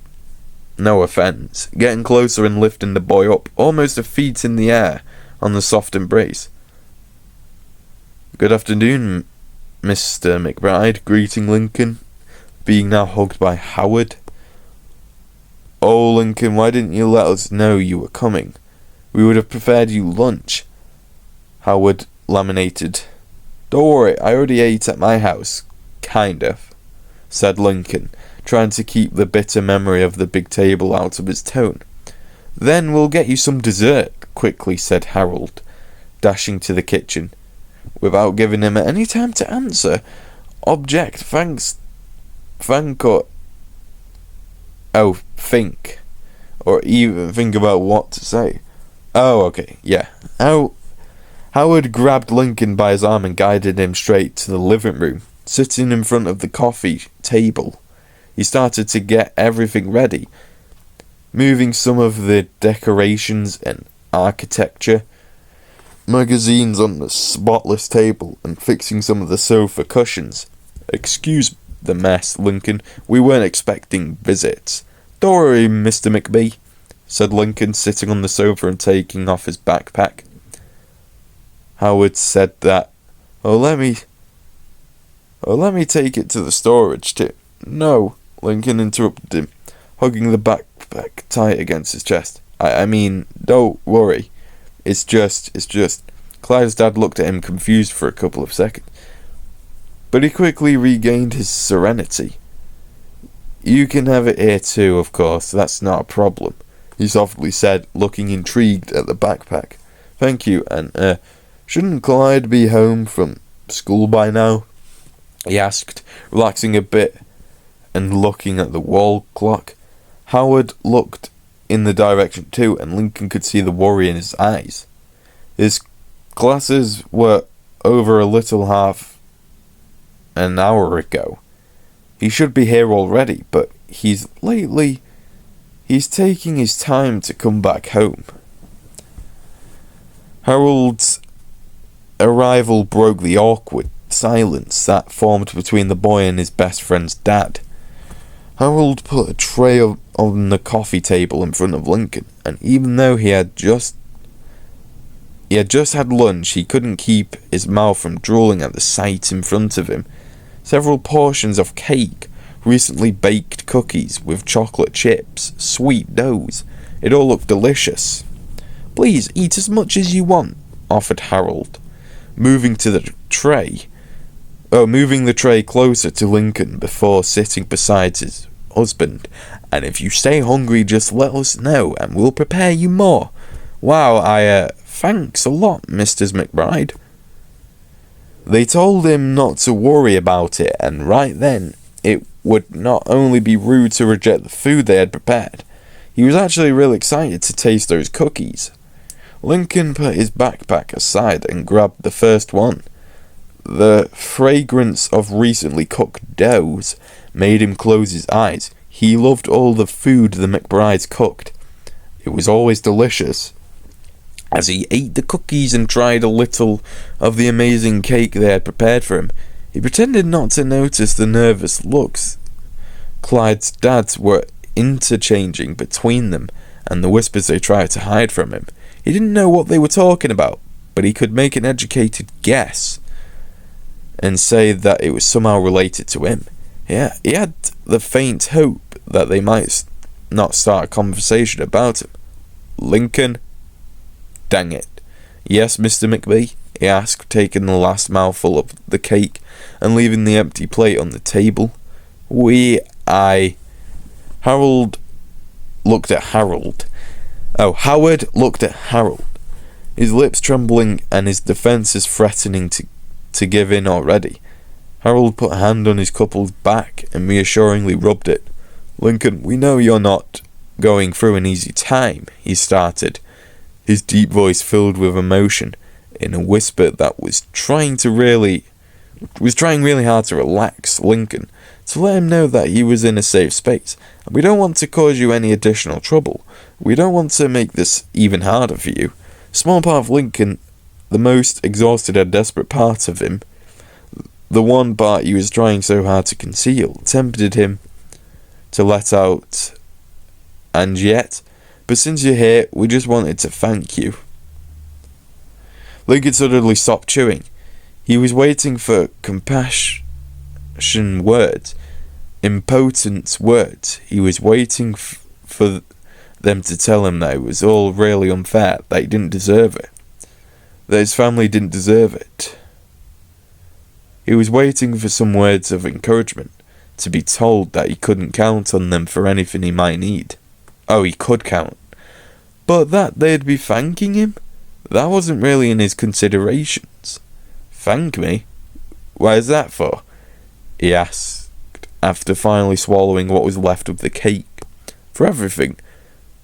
No offence. Getting closer and lifting the boy up, almost a feet in the air, on the soft embrace. "Good afternoon, Mr. McBride," greeting Lincoln, being now hugged by Howard. "Oh, Lincoln, why didn't you let us know you were coming? We would have prepared you lunch," Howard laminated. "Don't worry, I already ate at my house. Kind of," said Lincoln, trying to keep the bitter memory of the big table out of his tone. "Then we'll get you some dessert," quickly said Harold, dashing to the kitchen. Without giving him any time to answer, object, think, or even think about what to say. Oh, okay, yeah. Howard grabbed Lincoln by his arm and guided him straight to the living room. Sitting in front of the coffee table, he started to get everything ready, moving some of the decorations and architecture magazines on the spotless table and fixing some of the sofa cushions. "Excuse the mess, Lincoln. We weren't expecting visits." "Don't worry, Mr. McBee," said Lincoln, sitting on the sofa and taking off his backpack. Howard said that, let me take it to the storage tip." "No," Lincoln interrupted him, hugging the backpack tight against his chest. I mean, don't worry. It's just... Clyde's dad looked at him confused for a couple of seconds, but he quickly regained his serenity. "You can have it here too, of course. That's not a problem," he softly said, looking intrigued at the backpack. "Thank you, and, shouldn't Clyde be home from school by now?" he asked, relaxing a bit and looking at the wall clock. Howard looked in the direction too, and Lincoln could see the worry in his eyes. His classes were over a little half an hour ago. He should be here already, but he's taking his time to come back home. Harold's arrival broke the awkward silence that formed between the boy and his best friend's dad. Harold put a tray on the coffee table in front of Lincoln, and even though he had just had lunch, he couldn't keep his mouth from drooling at the sight in front of him. Several portions of cake, recently baked cookies with chocolate chips, sweet doughs. It all looked delicious. "Please eat as much as you want," offered Harold, moving the tray closer to Lincoln before sitting beside his husband. "And if you stay hungry, just let us know and we'll prepare you more." "Wow, thanks a lot, Mrs. McBride." They told him not to worry about it, and right then, it would not only be rude to reject the food they had prepared, he was actually really excited to taste those cookies. Lincoln put his backpack aside and grabbed the first one. The fragrance of recently cooked doughs made him close his eyes. He loved all the food the McBrides cooked. It was always delicious. As he ate the cookies and tried a little of the amazing cake they had prepared for him, he pretended not to notice the nervous looks Clyde's dads were interchanging between them and the whispers they tried to hide from him. He didn't know what they were talking about, but he could make an educated guess and say that it was somehow related to him. Yeah, he had the faint hope that they might not start a conversation about him. "Lincoln?" "Dang it. Yes, Mr. McBee?" he asked, taking the last mouthful of the cake and leaving the empty plate on the table. Howard looked at Harold, his lips trembling and his defences threatening to give in already. Harold put a hand on his couple's back and reassuringly rubbed it. "Lincoln, we know you're not going through an easy time," he started, his deep voice filled with emotion, in a whisper that was trying really hard to relax Lincoln, to let him know that he was in a safe space. "We don't want to cause you any additional trouble. We don't want to make this even harder for you." A small part of Lincoln the most exhausted and desperate part of him, the one part he was trying so hard to conceal, tempted him to let out. And yet, but since you're here, we just wanted to thank you. Lincoln suddenly stopped chewing. He was waiting for compassion words, impotent words. He was waiting for them to tell him that it was all really unfair, that he didn't deserve it, that his family didn't deserve it. He was waiting for some words of encouragement, to be told that he couldn't count on them for anything he might need. Oh, he could count. But that they'd be thanking him? That wasn't really in his considerations. Thank me? Why is that for? He asked, after finally swallowing what was left of the cake. For everything,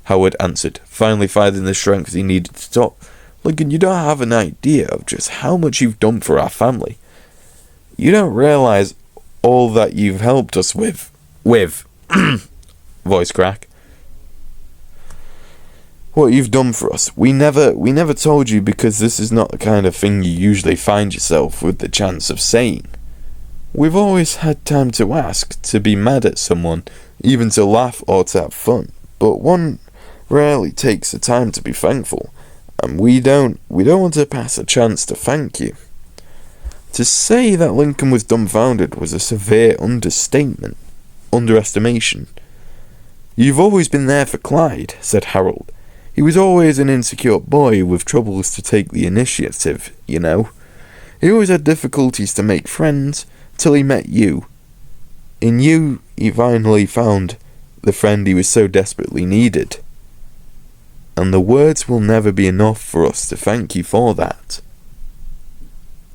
Howard answered, finally finding the strength he needed to talk. Lincoln, you don't have an idea of just how much you've done for our family. You don't realise all that you've helped us with. Voice crack. What you've done for us. We never told you because this is not the kind of thing you usually find yourself with the chance of saying. We've always had time to ask, to be mad at someone, even to laugh or to have fun, but one rarely takes the time to be thankful, and we don't want to pass a chance to thank you. To say that Lincoln was dumbfounded was a severe underestimation. You've always been there for Clyde, said Harold. He was always an insecure boy with troubles to take the initiative, you know. He always had difficulties to make friends, till he met you. In you, he finally found the friend he was so desperately needed. And the words will never be enough for us to thank you for that.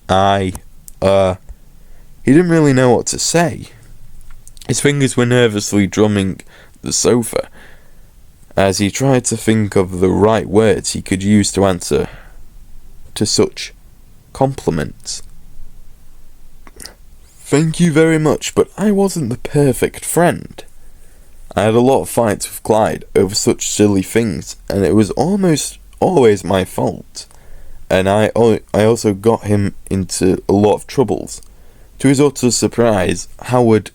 He didn't really know what to say. His fingers were nervously drumming the sofa, as he tried to think of the right words he could use to answer to such compliments. Thank you very much, but I wasn't the perfect friend. I had a lot of fights with Clyde over such silly things, and it was almost always my fault. And I also got him into a lot of troubles. To his utter surprise, Howard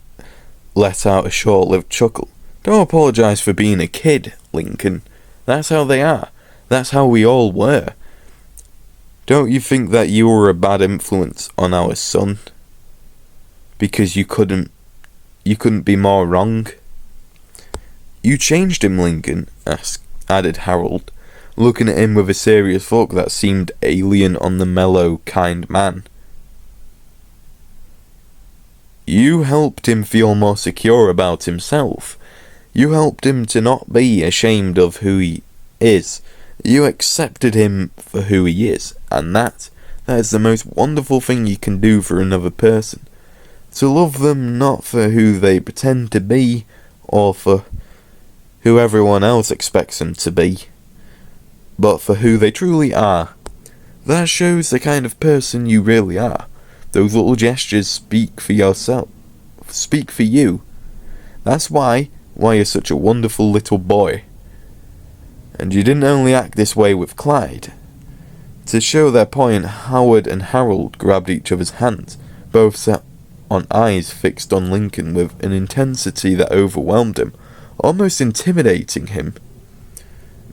let out a short-lived chuckle. Don't apologise for being a kid, Lincoln. That's how they are. That's how we all were. Don't you think that you were a bad influence on our son? Because you couldn't be more wrong? You changed him, Lincoln, added Harold, looking at him with a serious look that seemed alien on the mellow, kind man. You helped him feel more secure about himself. You helped him to not be ashamed of who he is. You accepted him for who he is, and that is the most wonderful thing you can do for another person. To love them not for who they pretend to be, or for who everyone else expects them to be, but for who they truly are. That shows the kind of person you really are. Those little gestures speak for yourself. Speak for you. That's why you're such a wonderful little boy. And you didn't only act this way with Clyde. To show their point, Howard and Harold grabbed each other's hands. Both sat on eyes fixed on Lincoln with an intensity that overwhelmed him, almost intimidating him.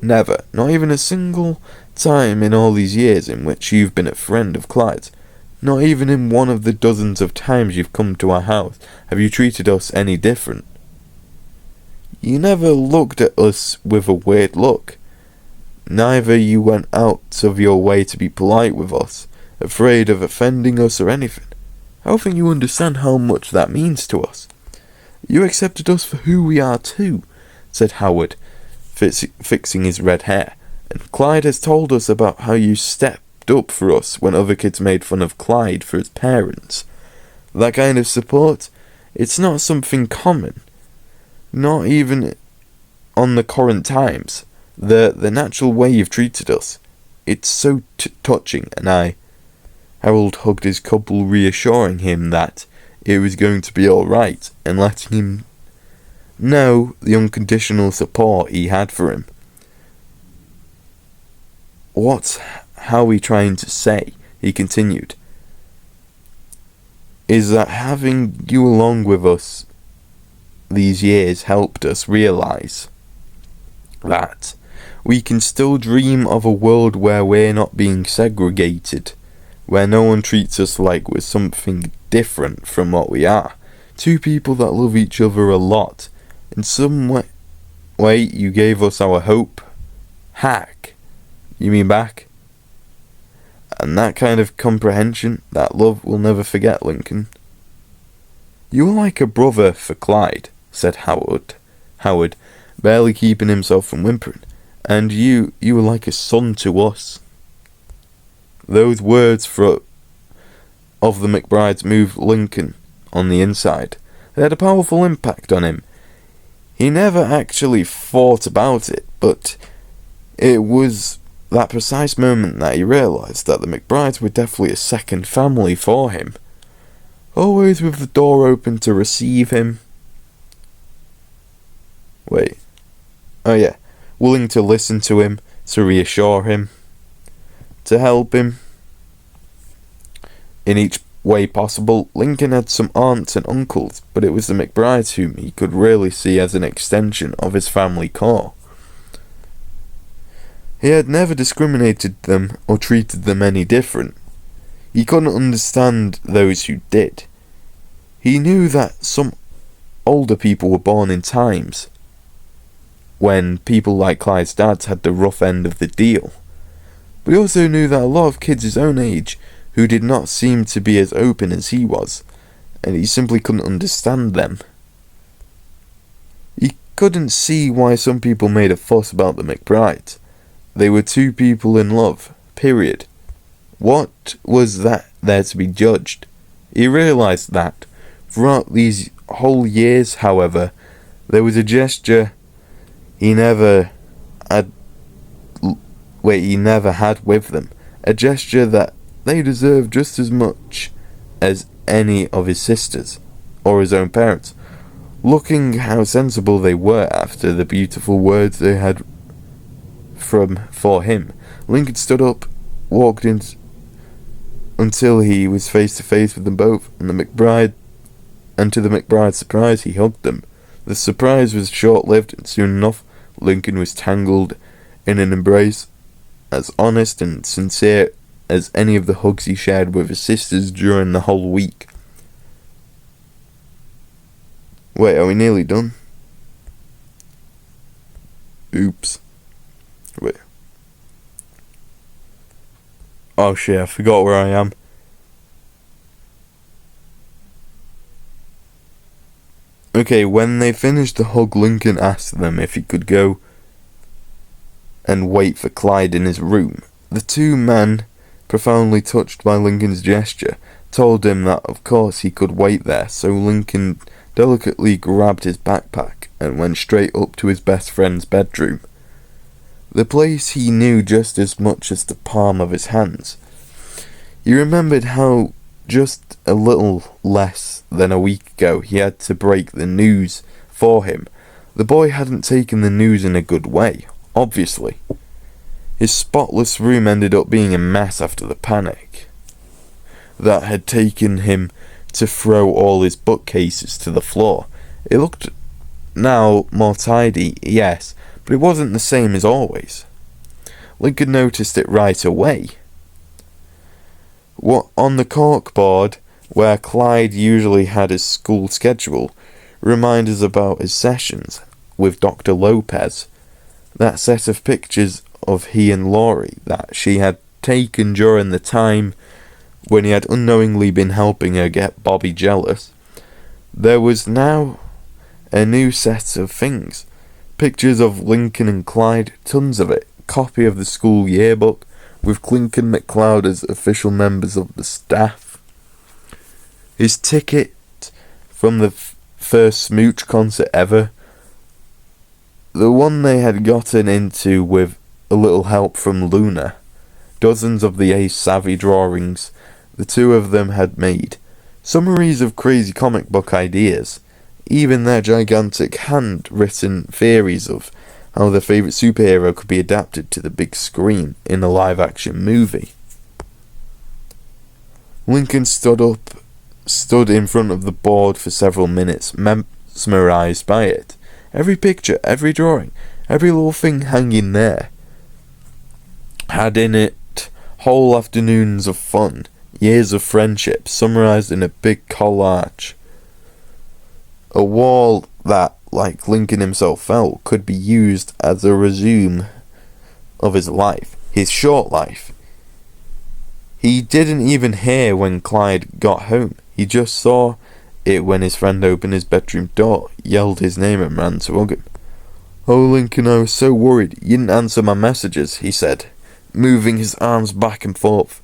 Never, not even a single time in all these years in which you've been a friend of Clyde's, not even in one of the dozens of times you've come to our house, have you treated us any different. You never looked at us with a weird look. Neither you went out of your way to be polite with us, afraid of offending us or anything. I don't think you understand how much that means to us. You accepted us for who we are too, said Howard, fixing his red hair. And Clyde has told us about how you stepped up for us when other kids made fun of Clyde for his parents. That kind of support, it's not something common. Not even on the current times. The natural way you've treated us. It's so touching, and Harold hugged his couple, reassuring him that it was going to be alright, and letting him know the unconditional support he had for him. What Howie trying to say, he continued, is that having you along with us these years helped us realise that we can still dream of a world where we're not being segregated, where no one treats us like we're something different from what we are. Two people that love each other a lot. In some way you gave us our hope. Hack. You mean back? And that kind of comprehension, that love, we'll never forget, Lincoln. You were like a brother for Clyde, said Howard, barely keeping himself from whimpering. And you were like a son to us. Those words of the McBrides moved Lincoln on the inside. They had a powerful impact on him. He never actually thought about it, but it was that precise moment that he realised that the McBrides were definitely a second family for him. Always with the door open to receive him. Willing to listen to him, to reassure him, to help him in each way possible. Lincoln had some aunts and uncles, but it was the McBrides whom he could really see as an extension of his family core. He had never discriminated them or treated them any different. He couldn't understand those who did. He knew that some older people were born in times when people like Clyde's dad had the rough end of the deal. But he also knew that a lot of kids his own age who did not seem to be as open as he was, and he simply couldn't understand them. He couldn't see why some people made a fuss about the McBrides. They were two people in love, period. What was that there to be judged? He realised that. Throughout these whole years, however, there was a gesture he never had with them. A gesture that they deserved just as much as any of his sisters, or his own parents. Looking how sensible they were after the beautiful words they had for him, Lincoln stood up, walked in until he was face to face with them both, and to the McBride's surprise, he hugged them. The surprise was short-lived, and soon enough, Lincoln was tangled in an embrace as honest and sincere as any of the hugs he shared with his sisters during the whole week. Wait, are we nearly done? Oops. Wait. Oh shit, I forgot where I am. Okay, when they finished the hug, Lincoln asked them if he could go and wait for Clyde in his room. The two men, profoundly touched by Lincoln's gesture, told him that of course he could wait there, so Lincoln delicately grabbed his backpack and went straight up to his best friend's bedroom. The place he knew just as much as the palm of his hands. He remembered how just a little less than a week ago he had to break the news for him. The boy hadn't taken the news in a good way, obviously. His spotless room ended up being a mess after the panic that had taken him to throw all his bookcases to the floor. It looked now more tidy, yes, but it wasn't the same as always. Lincoln noticed it right away. What on the corkboard, where Clyde usually had his school schedule, reminders about his sessions with Dr. Lopez. That set of pictures of he and Laurie that she had taken during the time when he had unknowingly been helping her get Bobby jealous. There was now a new set of things. Pictures of Lincoln and Clyde, tons of it. Copy of the school yearbook, with Lincoln McCloud as official members of the staff. His ticket from the first Smooch concert ever. The one they had gotten into with a little help from Luna. Dozens of the Ace Savvy drawings the two of them had made. Summaries of crazy comic book ideas. Even their gigantic hand-written theories of how their favourite superhero could be adapted to the big screen in a live-action movie. Lincoln stood in front of the board for several minutes, mesmerised by it. Every picture, every drawing, every little thing hanging there had in it whole afternoons of fun, years of friendship, summarised in a big collage. A wall that, like Lincoln himself felt, could be used as a resume of his life, his short life. He didn't even hear when Clyde got home. He just saw it when his friend opened his bedroom door, yelled his name and ran to hug him. "Oh, Lincoln, I was so worried. You didn't answer my messages," he said, moving his arms back and forth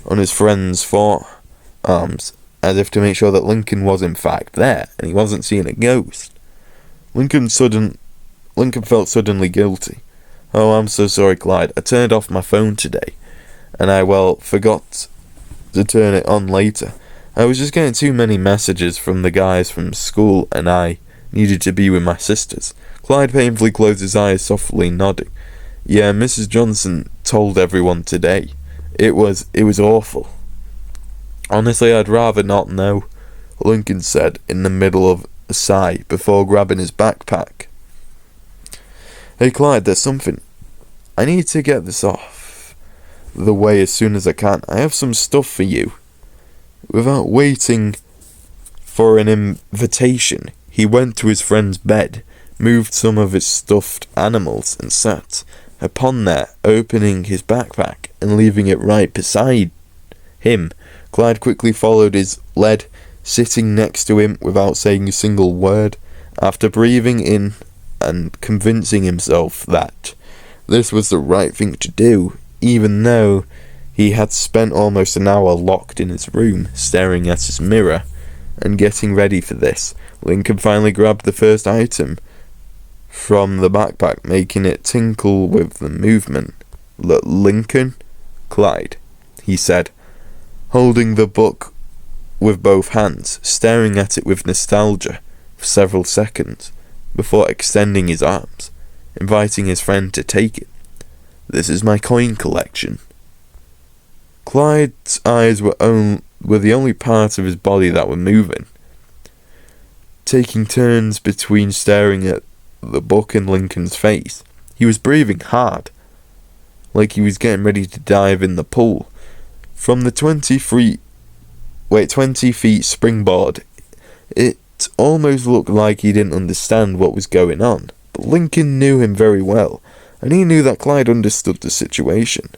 on his friend's forearms, as if to make sure that Lincoln was in fact there, and he wasn't seeing a ghost. Lincoln felt suddenly guilty. "Oh, I'm so sorry, Clyde. I turned off my phone today, and I, forgot to turn it on later. I was just getting too many messages from the guys from school, and I needed to be with my sisters." Clyde painfully closed his eyes, softly nodding. "Yeah, Mrs. Johnson told everyone today. It was awful." "Honestly, I'd rather not know," Lincoln said in the middle of a sigh before grabbing his backpack. "Hey, Clyde, there's something. I need to get this off the way as soon as I can. I have some stuff for you." Without waiting for an invitation, he went to his friend's bed, moved some of his stuffed animals, and sat upon there, opening his backpack and leaving it right beside him. Clyde quickly followed his lead, sitting next to him without saying a single word. After breathing in and convincing himself that this was the right thing to do, even though he had spent almost an hour locked in his room, staring at his mirror and getting ready for this, Lincoln finally grabbed the first item from the backpack, making it tinkle with the movement. "Look, Lincoln," Clyde, he said, holding the book with both hands, staring at it with nostalgia for several seconds, before extending his arms, inviting his friend to take it. "This is my coin collection." Clyde's eyes were the only part of his body that were moving, taking turns between staring at the book and Lincoln's face. He was breathing hard, like he was getting ready to dive in the pool. From the 20 feet springboard, it almost looked like he didn't understand what was going on. But Lincoln knew him very well, and he knew that Clyde understood the situation.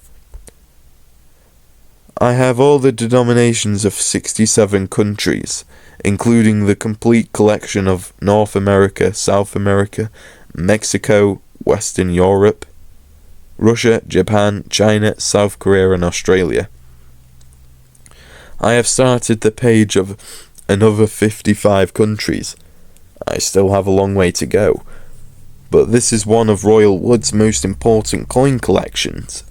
"I have all the denominations of 67 countries, including the complete collection of North America, South America, Mexico, Western Europe, Russia, Japan, China, South Korea, and Australia. I have started the page of another 55 countries. I still have a long way to go, but this is one of Royal Wood's most important coin collections.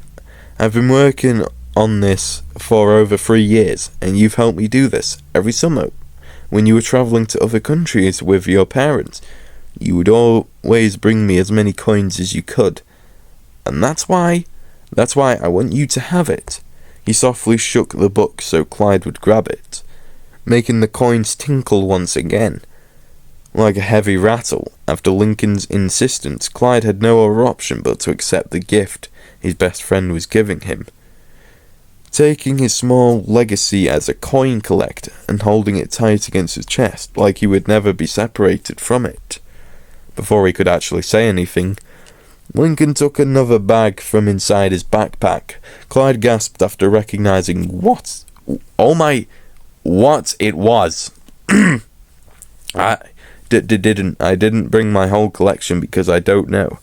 I've been working on this for over 3 years, and you've helped me do this every summer. When you were travelling to other countries with your parents, you would always bring me as many coins as you could. And that's why I want you to have it." He softly shook the book so Clyde would grab it, making the coins tinkle once again, like a heavy rattle. After Lincoln's insistence, Clyde had no other option but to accept the gift his best friend was giving him, taking his small legacy as a coin collector and holding it tight against his chest like he would never be separated from it. Before he could actually say anything, Lincoln took another bag from inside his backpack. Clyde gasped after recognizing what it was. I didn't bring my whole collection because I don't know.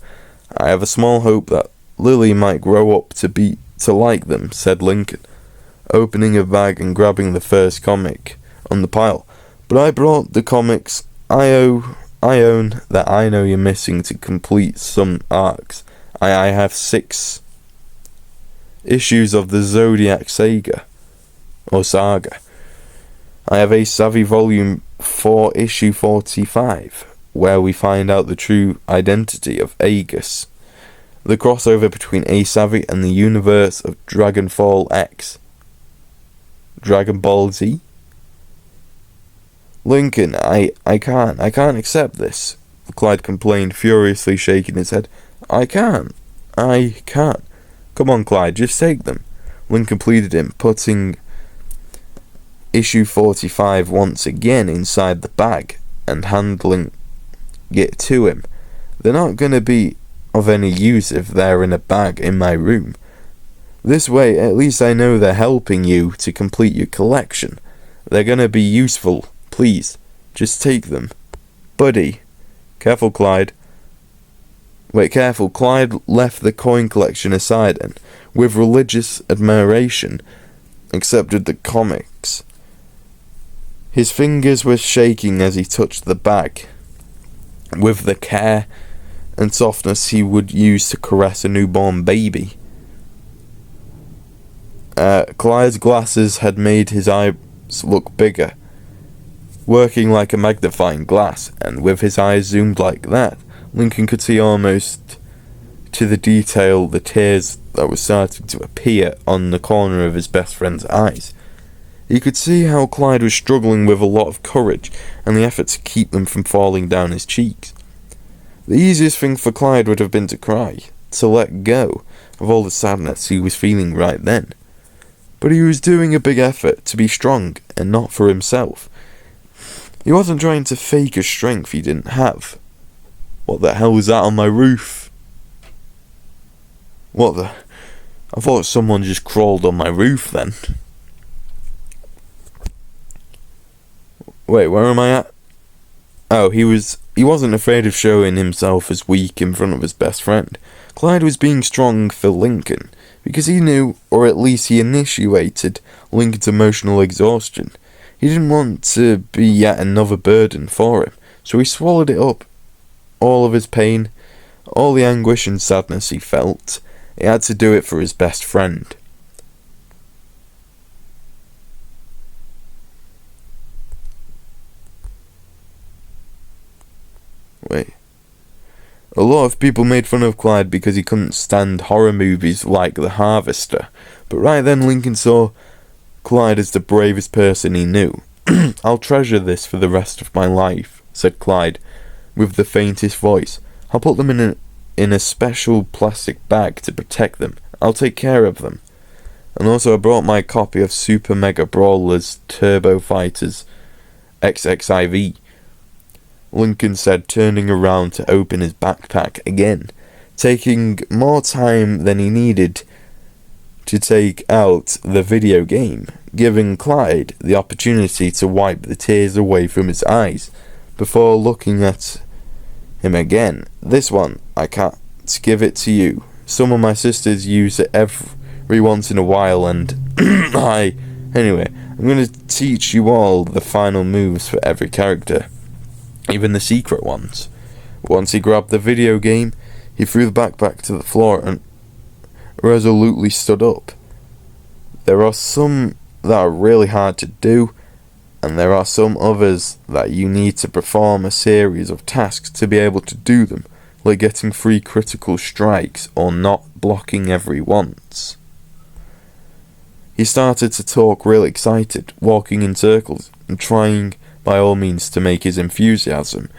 I have a small hope that Lily might grow up to like them," said Lincoln, opening a bag and grabbing the first comic on the pile. "But I brought the comics I own that I know you're missing to complete some arcs. I have 6 issues of the Zodiac saga. I have Ace Savvy Volume 4, Issue 45. where we find out the true identity of Aegis, the crossover between A-Savvy and the universe of Dragonfall X. Dragon Ball Z? Lincoln, I can't accept this, Clyde complained, furiously shaking his head. I can't. Come on, Clyde, just take them. Lincoln pleaded him, putting issue 45 once again inside the bag and handling it to him. They're not going to be of any use if they're in a bag in my room. This way, at least I know they're helping you to complete your collection. They're going to be useful. Please, just take them. Buddy. Careful, Clyde. Wait, careful. Clyde left the coin collection aside and, with religious admiration, accepted the comics. His fingers were shaking as he touched the bag, with the care and softness he would use to caress a newborn baby. Clyde's glasses had made his eyes look bigger, working like a magnifying glass, and with his eyes zoomed like that, Lincoln could see almost to the detail the tears that were starting to appear on the corner of his best friend's eyes. He could see how Clyde was struggling with a lot of courage and the effort to keep them from falling down his cheeks. The easiest thing for Clyde would have been to cry, to let go of all the sadness he was feeling right then. But he was doing a big effort to be strong and not for himself. He wasn't trying to fake a strength he didn't have. What the hell was that on my roof? What the... I thought someone just crawled on my roof then. Wait, where am I at? Oh, he wasn't afraid of showing himself as weak in front of his best friend. Clyde was being strong for Lincoln, because he knew, or at least he initiated, Lincoln's emotional exhaustion. He didn't want to be yet another burden for him, so he swallowed it up. All of his pain, all the anguish and sadness he felt, he had to do it for his best friend. Wait. A lot of people made fun of Clyde because he couldn't stand horror movies like The Harvester, but right then Lincoln saw Clyde as the bravest person he knew. I'll treasure this for the rest of my life, said Clyde, with the faintest voice. I'll put them in a special plastic bag to protect them. I'll take care of them. And also I brought my copy of Super Mega Brawlers Turbo Fighters XXIV. Lincoln said, turning around to open his backpack again, taking more time than he needed to take out the video game, giving Clyde the opportunity to wipe the tears away from his eyes before looking at him again. This one, I can't give it to you. Some of my sisters use it every once in a while and Anyway, I'm going to teach you all the final moves for every character, even the secret ones. Once he grabbed the video game, he threw the backpack to the floor and resolutely stood up. There are some that are really hard to do, and there are some others that you need to perform a series of tasks to be able to do them, like getting 3 critical strikes or not blocking every once. He started to talk real excited, walking in circles and trying by all means to make his enthusiasm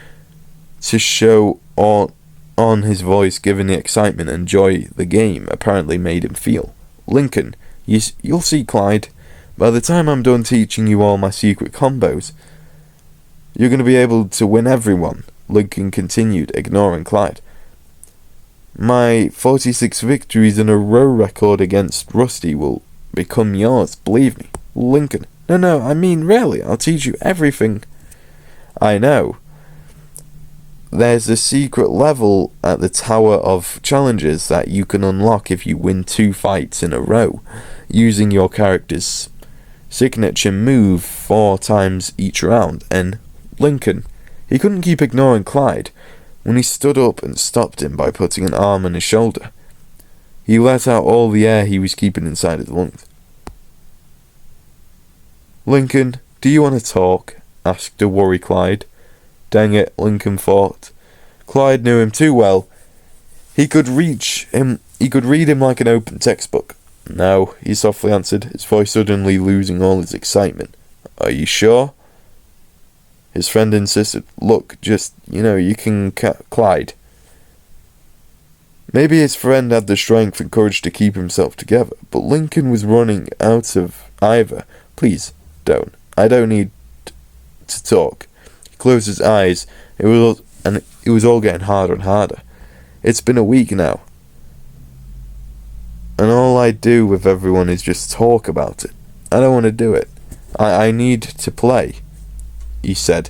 to show on his voice, given the excitement and joy the game apparently made him feel. Lincoln, you'll see, Clyde, by the time I'm done teaching you all my secret combos, you're going to be able to win everyone, Lincoln continued, ignoring Clyde. My 46 victories in a row record against Rusty will become yours, believe me. Lincoln, no, I mean really, I'll teach you everything. I know. There's a secret level at the Tower of Challenges that you can unlock if you win 2 fights in a row, using your character's signature move 4 times each round. And Lincoln, he couldn't keep ignoring Clyde when he stood up and stopped him by putting an arm on his shoulder. He let out all the air he was keeping inside his lungs. Lincoln, do you want to talk? Asked a worried Clyde. Dang it, Lincoln thought. Clyde knew him too well. He could read him like an open textbook. No, he softly answered, his voice suddenly losing all its excitement. Are you sure? His friend insisted. Look, just, you can Clyde. Maybe his friend had the strength and courage to keep himself together, but Lincoln was running out of either. Please, don't. I don't need to talk. He closed his eyes. It was all getting harder and harder. It's been a week now. And all I do with everyone is just talk about it. I don't want to do it. I need to play, he said,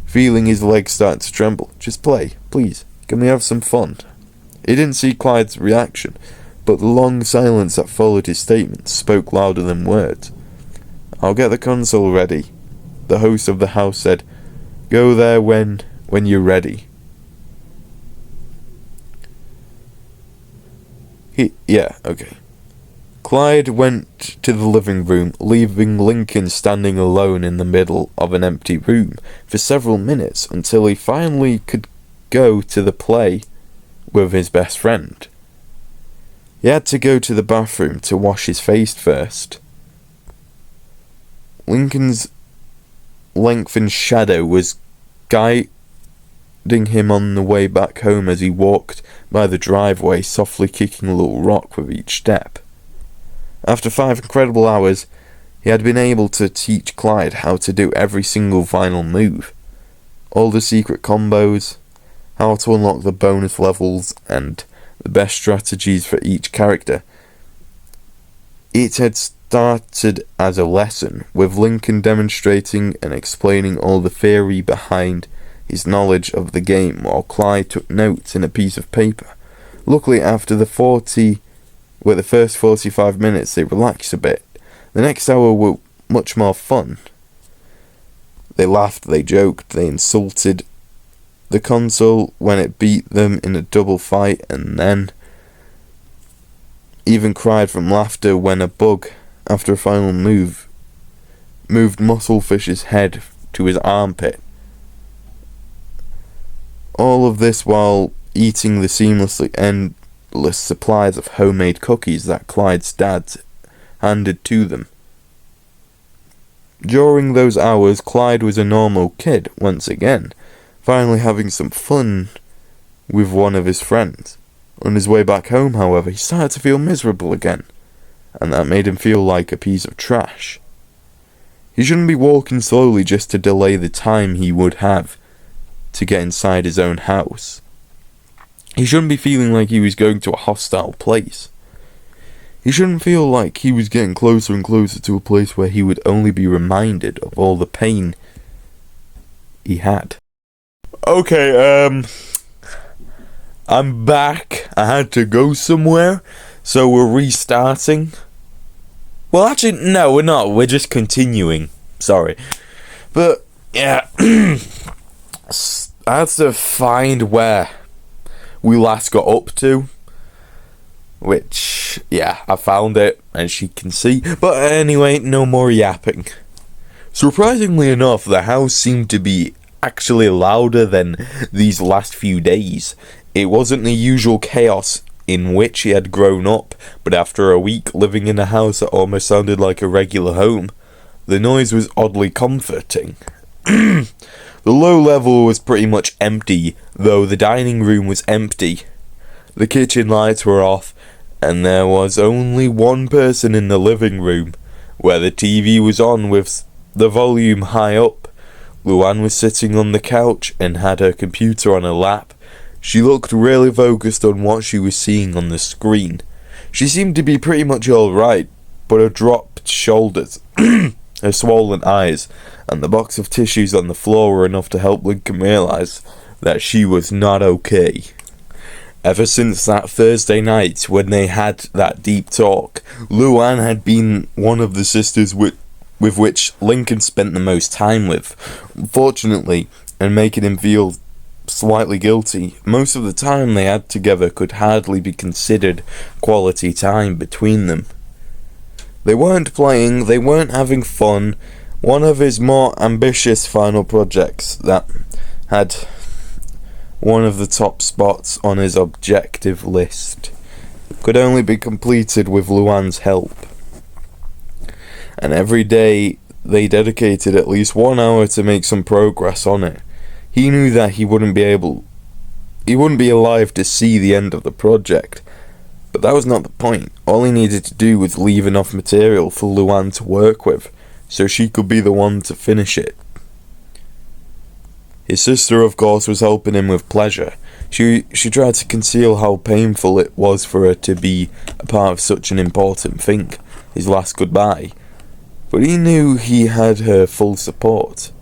feeling his legs starting to tremble. Just play, please. Can we have some fun? He didn't see Clyde's reaction, but the long silence that followed his statement spoke louder than words. I'll get the console ready, the host of the house said. Go there when you're ready. Yeah, okay. Clyde went to the living room, leaving Lincoln standing alone in the middle of an empty room for several minutes until he finally could go to the play with his best friend. He had to go to the bathroom to wash his face first. Lincoln's lengthened shadow was guiding him on the way back home as he walked by the driveway, softly kicking a little rock with each step. After 5 incredible hours, he had been able to teach Clyde how to do every single final move, all the secret combos, how to unlock the bonus levels, and the best strategies for each character. It had started as a lesson, with Lincoln demonstrating and explaining all the theory behind his knowledge of the game, while Clyde took notes in a piece of paper. Luckily, after the first 45 minutes, they relaxed a bit. The next hour were much more fun. They laughed, they joked, they insulted the console when it beat them in a double fight, and then even cried from laughter when a bug, after a final move, moved Musclefish's head to his armpit. All of this while eating the seamlessly endless supplies of homemade cookies that Clyde's dad handed to them. During those hours, Clyde was a normal kid once again, finally having some fun with one of his friends. On his way back home, however, he started to feel miserable again, and that made him feel like a piece of trash. He shouldn't be walking slowly just to delay the time he would have to get inside his own house. He shouldn't be feeling like he was going to a hostile place. He shouldn't feel like he was getting closer and closer to a place where he would only be reminded of all the pain he had. Okay, I'm back. I had to go somewhere, so we're restarting. Well, actually, no, we're not. We're just continuing. Sorry. But, yeah, I had to find where we last got up to, which, yeah, I found it, as you can see. But anyway, no more yapping. Surprisingly enough, the house seemed to be actually louder than these last few days. It wasn't the usual chaos in which he had grown up, but after a week living in a house that almost sounded like a regular home, the noise was oddly comforting. The low level was pretty much empty, though the dining room was empty. The kitchen lights were off, and there was only one person in the living room, where the TV was on with the volume high up. Luann was sitting on the couch and had her computer on her lap. She looked really focused on what she was seeing on the screen. She seemed to be pretty much alright, but her dropped shoulders, her swollen eyes, and the box of tissues on the floor were enough to help Lincoln realise that she was not okay. Ever since that Thursday night when they had that deep talk, Luann had been one of the sisters with which Lincoln spent the most time with. Unfortunately, and making him feel slightly guilty, most of the time they had together could hardly be considered quality time between them. They weren't playing, they weren't having fun. One of his more ambitious final projects that had one of the top spots on his objective list. Could only be completed with Luan's help. And every day they dedicated at least 1 hour to make some progress on it. He knew that he wouldn't be alive to see the end of the project. But that was not the point. All he needed to do was leave enough material for Luan to work with, so she could be the one to finish it. His sister, of course, was helping him with pleasure. She tried to conceal how painful it was for her to be a part of such an important thing, his last goodbye. But he knew he had her full support.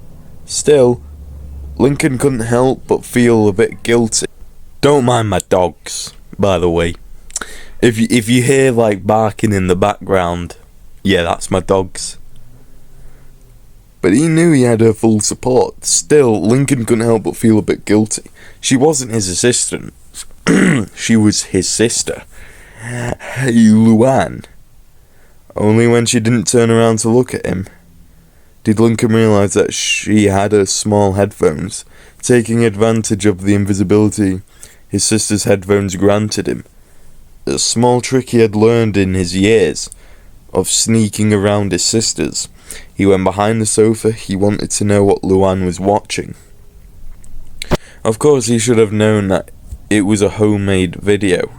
Still, Lincoln couldn't help but feel a bit guilty. Don't mind my dogs, by the way. If you hear like barking in the background, yeah, that's my dogs. But he knew he had her full support. Still, Lincoln couldn't help but feel a bit guilty. She wasn't his assistant. She was his sister. Hey, Luan. Only when she didn't turn around to look at him did Lincoln realise that she had her small headphones, taking advantage of the invisibility his sister's headphones granted him. A small trick he had learned in his years of sneaking around his sisters. He went behind the sofa. He wanted to know what Luan was watching. Of course, he should have known that it was a homemade video.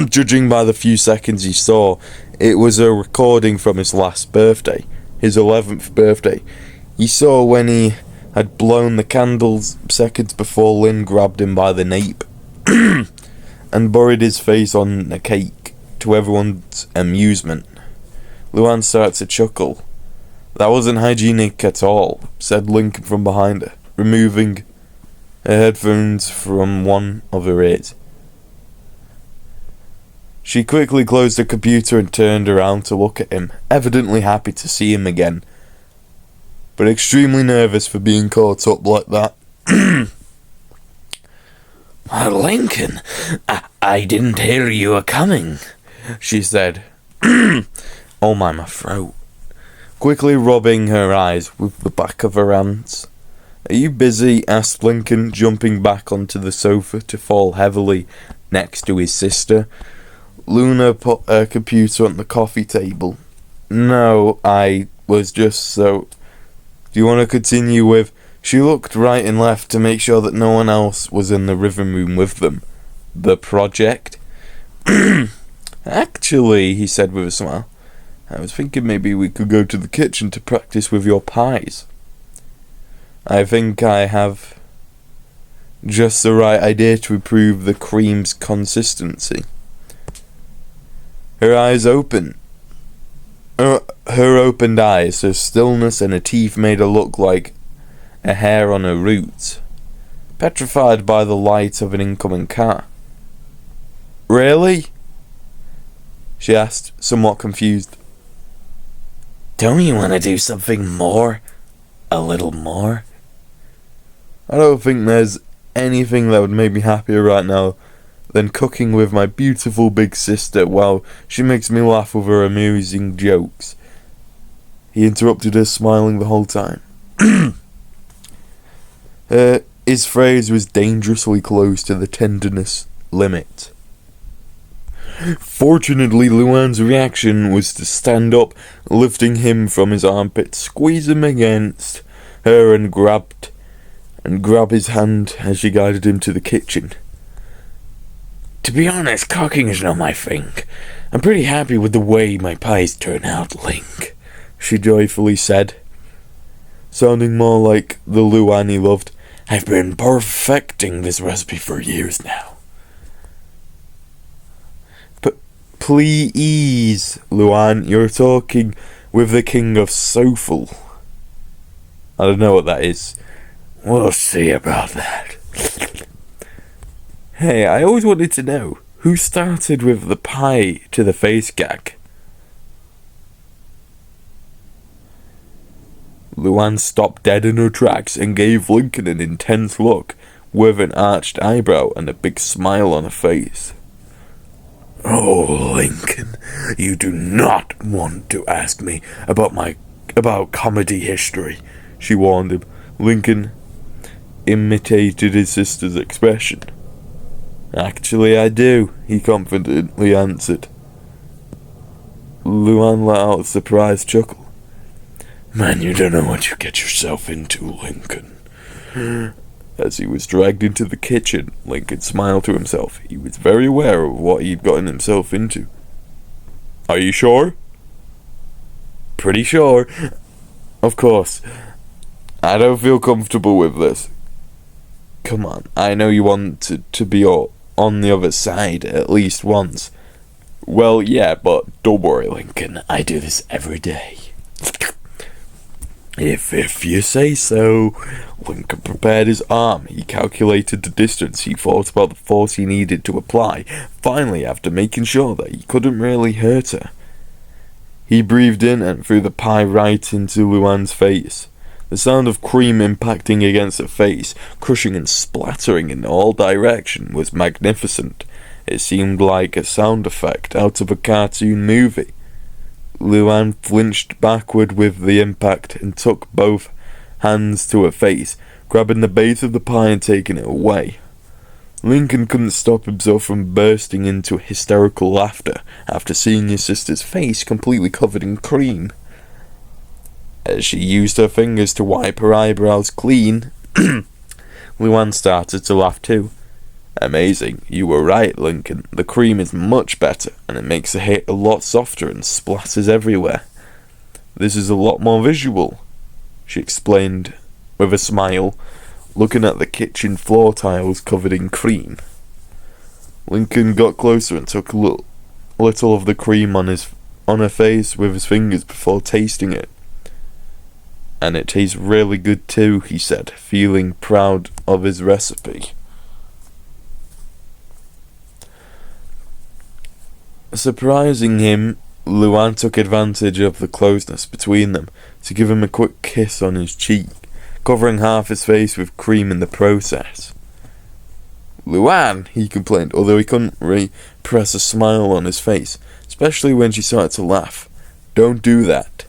Judging by the few seconds he saw, it was a recording from his last birthday, his 11th birthday. He saw when he had blown the candles seconds before Lynn grabbed him by the nape and buried his face on a cake, to everyone's amusement. Luan started to chuckle. That wasn't hygienic at all, said Lincoln from behind her, removing her headphones from one of her ears. She quickly closed the computer and turned around to look at him, evidently happy to see him again, but extremely nervous for being caught up like that. Lincoln, I didn't hear you were coming, she said. Oh my throat. Quickly rubbing her eyes with the back of her hands. Are you busy? Asked Lincoln, jumping back onto the sofa to fall heavily next to his sister. Luna put her computer on the coffee table. No, I was just so... Do you want to continue with... She looked right and left to make sure that no one else was in the rhythm room with them. The project? Actually, he said with a smile, I was thinking maybe we could go to the kitchen to practice with your pies. I think I have just the right idea to improve the cream's consistency. Her eyes opened. Her opened eyes, her stillness and her teeth made her look like a hair on her roots, petrified by the light of an incoming car. Really? She asked, somewhat confused. Don't you want to do something more? A little more? I don't think there's anything that would make me happier right now than cooking with my beautiful big sister while she makes me laugh with her amusing jokes. He interrupted her, smiling the whole time. His phrase was dangerously close to the tenderness limit. Fortunately, Luan's reaction was to stand up, lifting him from his armpit, squeeze him against her and grab his hand as she guided him to the kitchen. To be honest, cooking is not my thing. I'm pretty happy with the way my pies turn out, Link, she joyfully said, sounding more like the Luan he loved. I've been perfecting this recipe for years now. But please, Luan, you're talking with the King of Sofal. I don't know what that is. We'll see about that. Hey, I always wanted to know, who started with the pie to the face gag? Luan stopped dead in her tracks and gave Lincoln an intense look with an arched eyebrow and a big smile on her face. Oh, Lincoln, you do not want to ask me about comedy history, she warned him. Lincoln imitated his sister's expression. "Actually, I do," he confidently answered. Luan let out a surprised chuckle. "Man, you don't know what you get yourself into, Lincoln." As he was dragged into the kitchen, Lincoln smiled to himself. He was very aware of what he'd gotten himself into. "Are you sure?" "Pretty sure. Of course, I don't feel comfortable with this." "Come on, I know you want to be on the other side at least once." "Well, yeah, but don't worry, Lincoln. I do this every day." If you say so." Lincoln prepared his arm. He calculated the distance. He thought about the force he needed to apply. Finally, after making sure that he couldn't really hurt her, he breathed in and threw the pie right into Luan's face. The sound of cream impacting against her face, crushing and splattering in all directions, was magnificent. It seemed like a sound effect out of a cartoon movie. Luan flinched backward with the impact and took both hands to her face, grabbing the base of the pie and taking it away. Lincoln couldn't stop himself from bursting into hysterical laughter after seeing his sister's face completely covered in cream. As she used her fingers to wipe her eyebrows clean, Luan started to laugh too. "Amazing, you were right, Lincoln. The cream is much better, and it makes the hit a lot softer and splatters everywhere. This is a lot more visual," she explained with a smile, looking at the kitchen floor tiles covered in cream. Lincoln got closer and took a little of the cream on her face with his fingers before tasting it. "And it tastes really good too," he said, feeling proud of his recipe. Surprising him, Luan took advantage of the closeness between them to give him a quick kiss on his cheek, covering half his face with cream in the process. "Luan," he complained, although he couldn't repress a smile on his face, especially when she started to laugh. "Don't do that."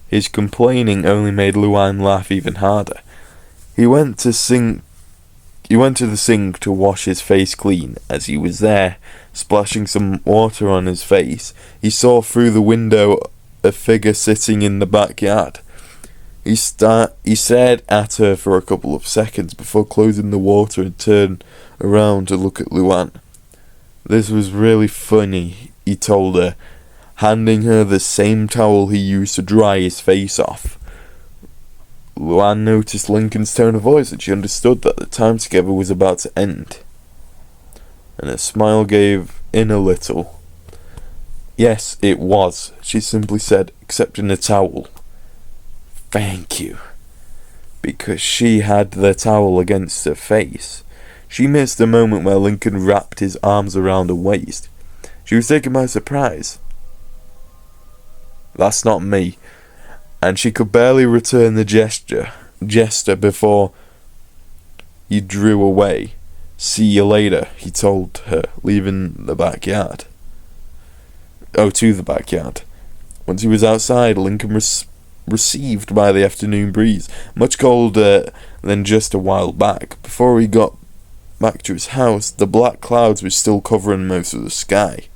His complaining only made Luan laugh even harder. He went to the sink to wash his face clean. As he was there, splashing some water on his face, he saw through the window a figure sitting in the backyard. He stared at her for a couple of seconds before closing the water and turned around to look at Luan. This was really funny, he told her, handing her the same towel he used to dry his face off. Luan noticed Lincoln's tone of voice and she understood that the time together was about to end. And her smile gave in a little. "Yes, it was," she simply said, accepting the towel. "Thank you." Because she had the towel against her face, she missed the moment where Lincoln wrapped his arms around her waist. She was taken by surprise. "That's not me," and she could barely return the gesture before he drew away. "See you later," he told her, leaving the backyard. To the backyard. Once he was outside, Lincoln was received by the afternoon breeze, much colder than just a while back. Before he got back to his house, the black clouds were still covering most of the sky.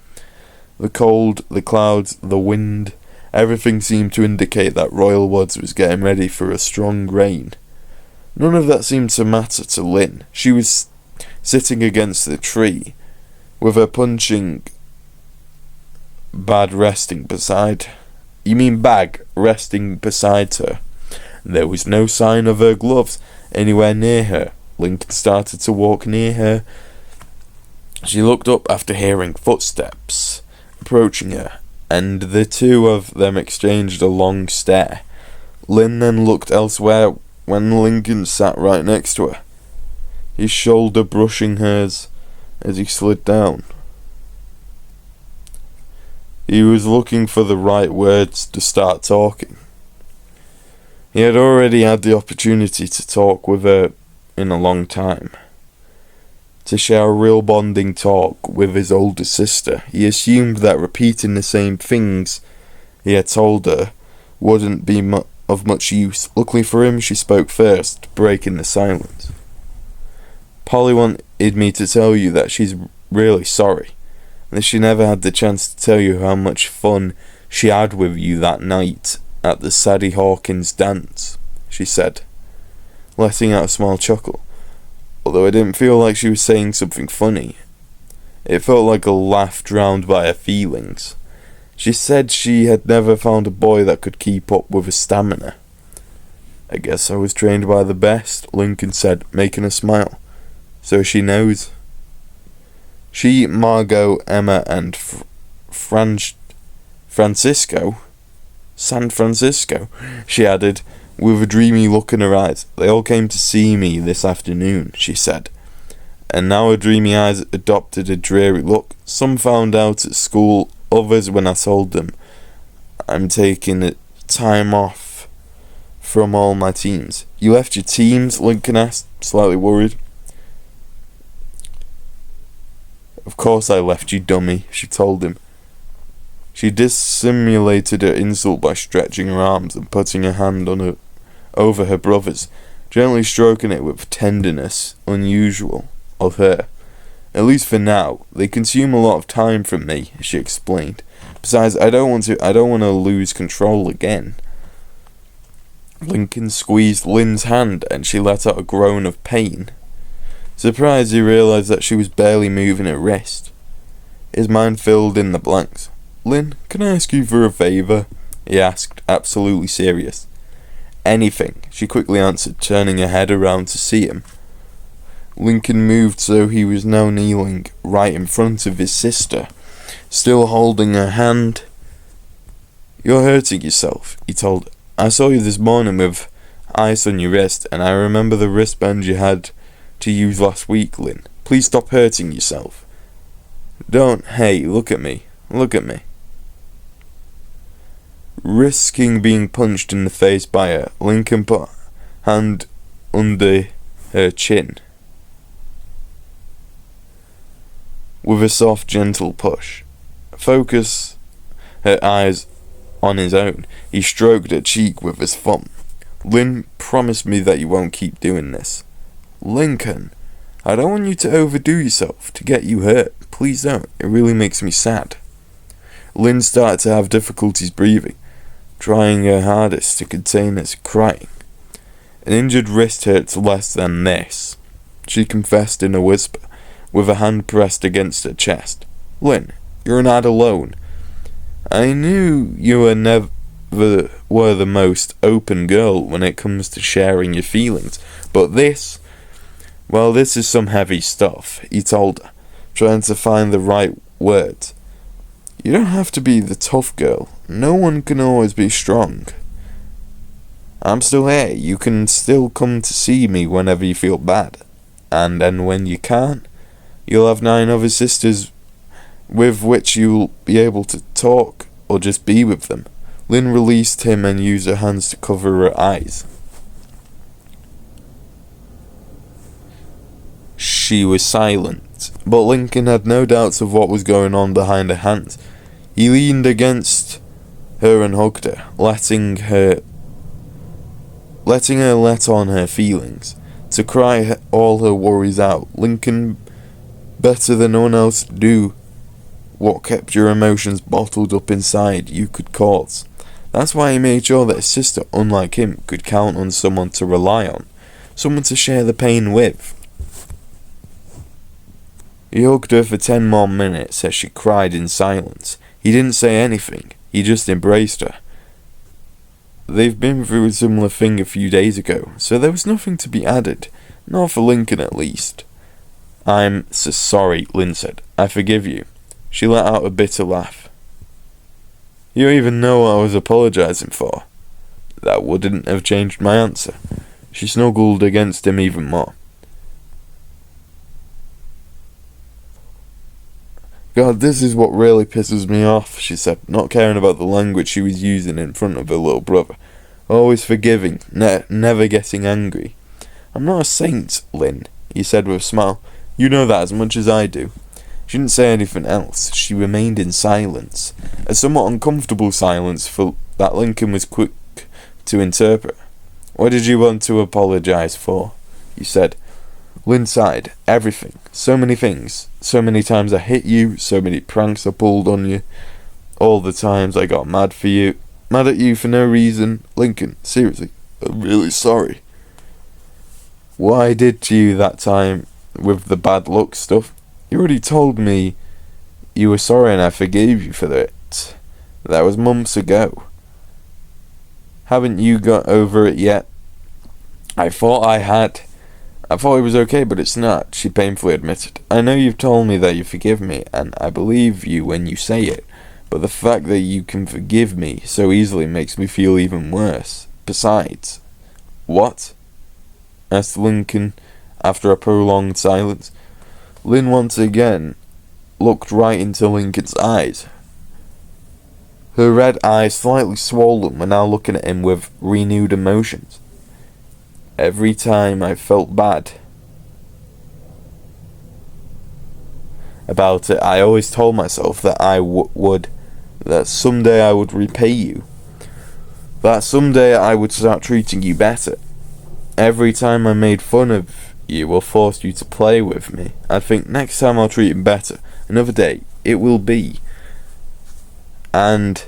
The cold, the clouds, the wind, everything seemed to indicate that Royal Woods was getting ready for a strong rain. None of that seemed to matter to Lynn. She was sitting against the tree, with her punching bag resting beside her. There was no sign of her gloves anywhere near her. Lincoln started to walk near her. She looked up after hearing footsteps approaching her, and the two of them exchanged a long stare. Lynn then looked elsewhere when Lincoln sat right next to her, his shoulder brushing hers as he slid down. He was looking for the right words to start talking. He had already had the opportunity to talk with her in a long time, to share a real bonding talk with his older sister. He assumed that repeating the same things he had told her wouldn't be of much use. Luckily for him, she spoke first, breaking the silence. Polly wanted me to tell you that she's really sorry, and that she never had the chance to tell you how much fun she had with you that night at the Sadie Hawkins dance, she said, letting out a small chuckle. Although I didn't feel like she was saying something funny. It felt like a laugh drowned by her feelings. She said she had never found a boy that could keep up with her stamina. I guess I was trained by the best, Lincoln said, making a smile. So she knows. She, Margot, Emma, and Francisco, San Francisco, she added, with a dreamy look in her eyes. They all came to see me this afternoon, she said. And now her dreamy eyes adopted a dreary look. Some found out at school, others when I told them I'm taking time off from all my teams. You left your teams? Lincoln asked, slightly worried. Of course I left you, dummy, she told him. She dissimulated her insult by stretching her arms and putting her hand over her brother's, gently stroking it with tenderness unusual of her. At least for now, they consume a lot of time from me, she explained. Besides, I don't want to lose control again. Lincoln squeezed Lynn's hand and she let out a groan of pain. Surprised, he realised that she was barely moving her wrist. His mind filled in the blanks. Lynn, can I ask you for a favour? He asked, absolutely serious. Anything, she quickly answered, turning her head around to see him. Lincoln moved so he was now kneeling right in front of his sister, still holding her hand. You're hurting yourself, he told her. I saw you this morning with ice on your wrist, and I remember the wristband you had to use last week, Lynn. Please stop hurting yourself. Don't. Hey, look at me. Look at me. Risking being punched in the face by her, Lincoln put a hand under her chin. With a soft, gentle push. Focus her eyes on his own. He stroked her cheek with his thumb. Lynn, promise me that you won't keep doing this. Lincoln, I don't want you to overdo yourself, to get you hurt. Please don't. It really makes me sad. Lynn started to have difficulties breathing, trying her hardest to contain her crying. An injured wrist hurts less than this, she confessed in a whisper, with a hand pressed against her chest. Lynn, you're not alone. I knew you never were the most open girl when it comes to sharing your feelings, but this is some heavy stuff, he told her, trying to find the right words. You don't have to be the tough girl. No one can always be strong. I'm still here. You can still come to see me whenever you feel bad. And then when you can't, you'll have 9 other sisters with which you'll be able to talk or just be with them. Lynn released him and used her hands to cover her eyes. She was silent, but Lincoln had no doubts of what was going on behind her hands. He leaned against her and hugged her, letting her let on her feelings, to cry all her worries out. Lincoln, better than anyone else to do what kept your emotions bottled up inside you could cause. That's why he made sure that his sister, unlike him, could count on someone to rely on, someone to share the pain with. He hugged her for 10 more minutes as she cried in silence. He didn't say anything, he just embraced her. They've been through a similar thing a few days ago, so there was nothing to be added, not for Lincoln at least. I'm so sorry, Lynn said. I forgive you. She let out a bitter laugh. You don't even know what I was apologising for. That wouldn't have changed my answer. She snuggled against him even more. God, this is what really pisses me off, she said, not caring about the language she was using in front of her little brother. Always forgiving, never getting angry. I'm not a saint, Lynn, he said with a smile. You know that as much as I do. She didn't say anything else. She remained in silence, a somewhat uncomfortable silence for that Lincoln was quick to interpret. What did you want to apologise for? You said. Lynn sighed. Everything. So many things. So many times I hit you, so many pranks I pulled on you. All the times I got mad for you. Mad at you for no reason. Lincoln, seriously, I'm really sorry. Why did you that time with the bad luck stuff? You already told me you were sorry and I forgave you for it. That was months ago. Haven't you got over it yet? I thought I had. I thought it was okay, but it's not, she painfully admitted. I know you've told me that you forgive me, and I believe you when you say it, but the fact that you can forgive me so easily makes me feel even worse. Besides... What? Asked Lincoln after a prolonged silence. Lynn once again looked right into Lincoln's eyes. Her red eyes, slightly swollen, were now looking at him with renewed emotions. Every time I felt bad about it, I always told myself that that someday I would repay you. That someday I would start treating you better. Every time I made fun of you or forced you to play with me, I'd think next time I'll treat him better. Another day, it will be. And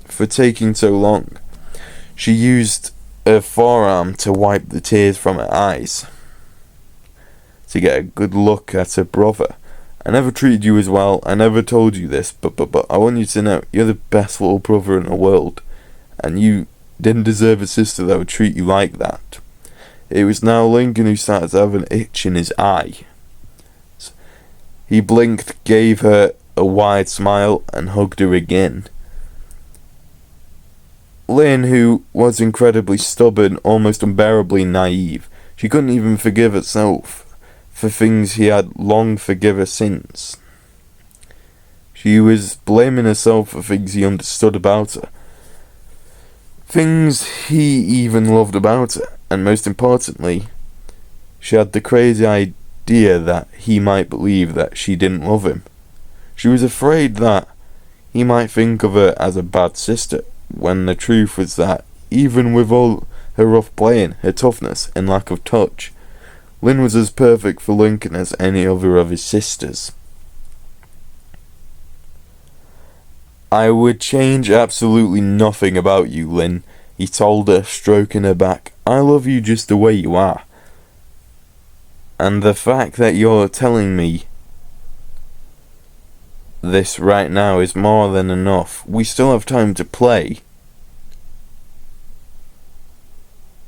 for taking so long, she used her forearm to wipe the tears from her eyes, to get a good look at her brother. I never treated you as well. I never told you this, but I want you to know you're the best little brother in the world, and you didn't deserve a sister that would treat you like that. It was now Lincoln who started to have an itch in his eye. He blinked, gave her a wide smile, and hugged her again. Lynn, who was incredibly stubborn, almost unbearably naive, she couldn't even forgive herself for things he had long forgiven her since. She was blaming herself for things he understood about her, things he even loved about her, and most importantly, she had the crazy idea that he might believe that she didn't love him. She was afraid that he might think of her as a bad sister, when the truth was that, even with all her rough playing, her toughness, and lack of touch, Lynn was as perfect for Lincoln as any other of his sisters. I would change absolutely nothing about you, Lynn, he told her, stroking her back. I love you just the way you are. And the fact that you're telling me this right now is more than enough. We still have time to play,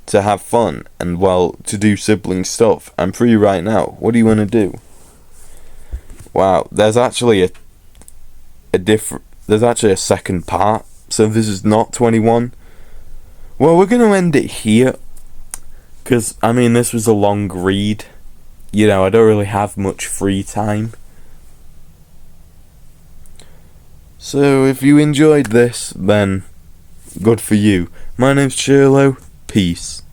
to have fun, and, well, to do sibling stuff. I'm free right now. What do you want to do? Wow, there's actually a second part, so this is not 21. Well, we're going to end it here, because, I mean, this was a long read. You know, I don't really have much free time. So, if you enjoyed this, then good for you. My name's Shirlo. Peace.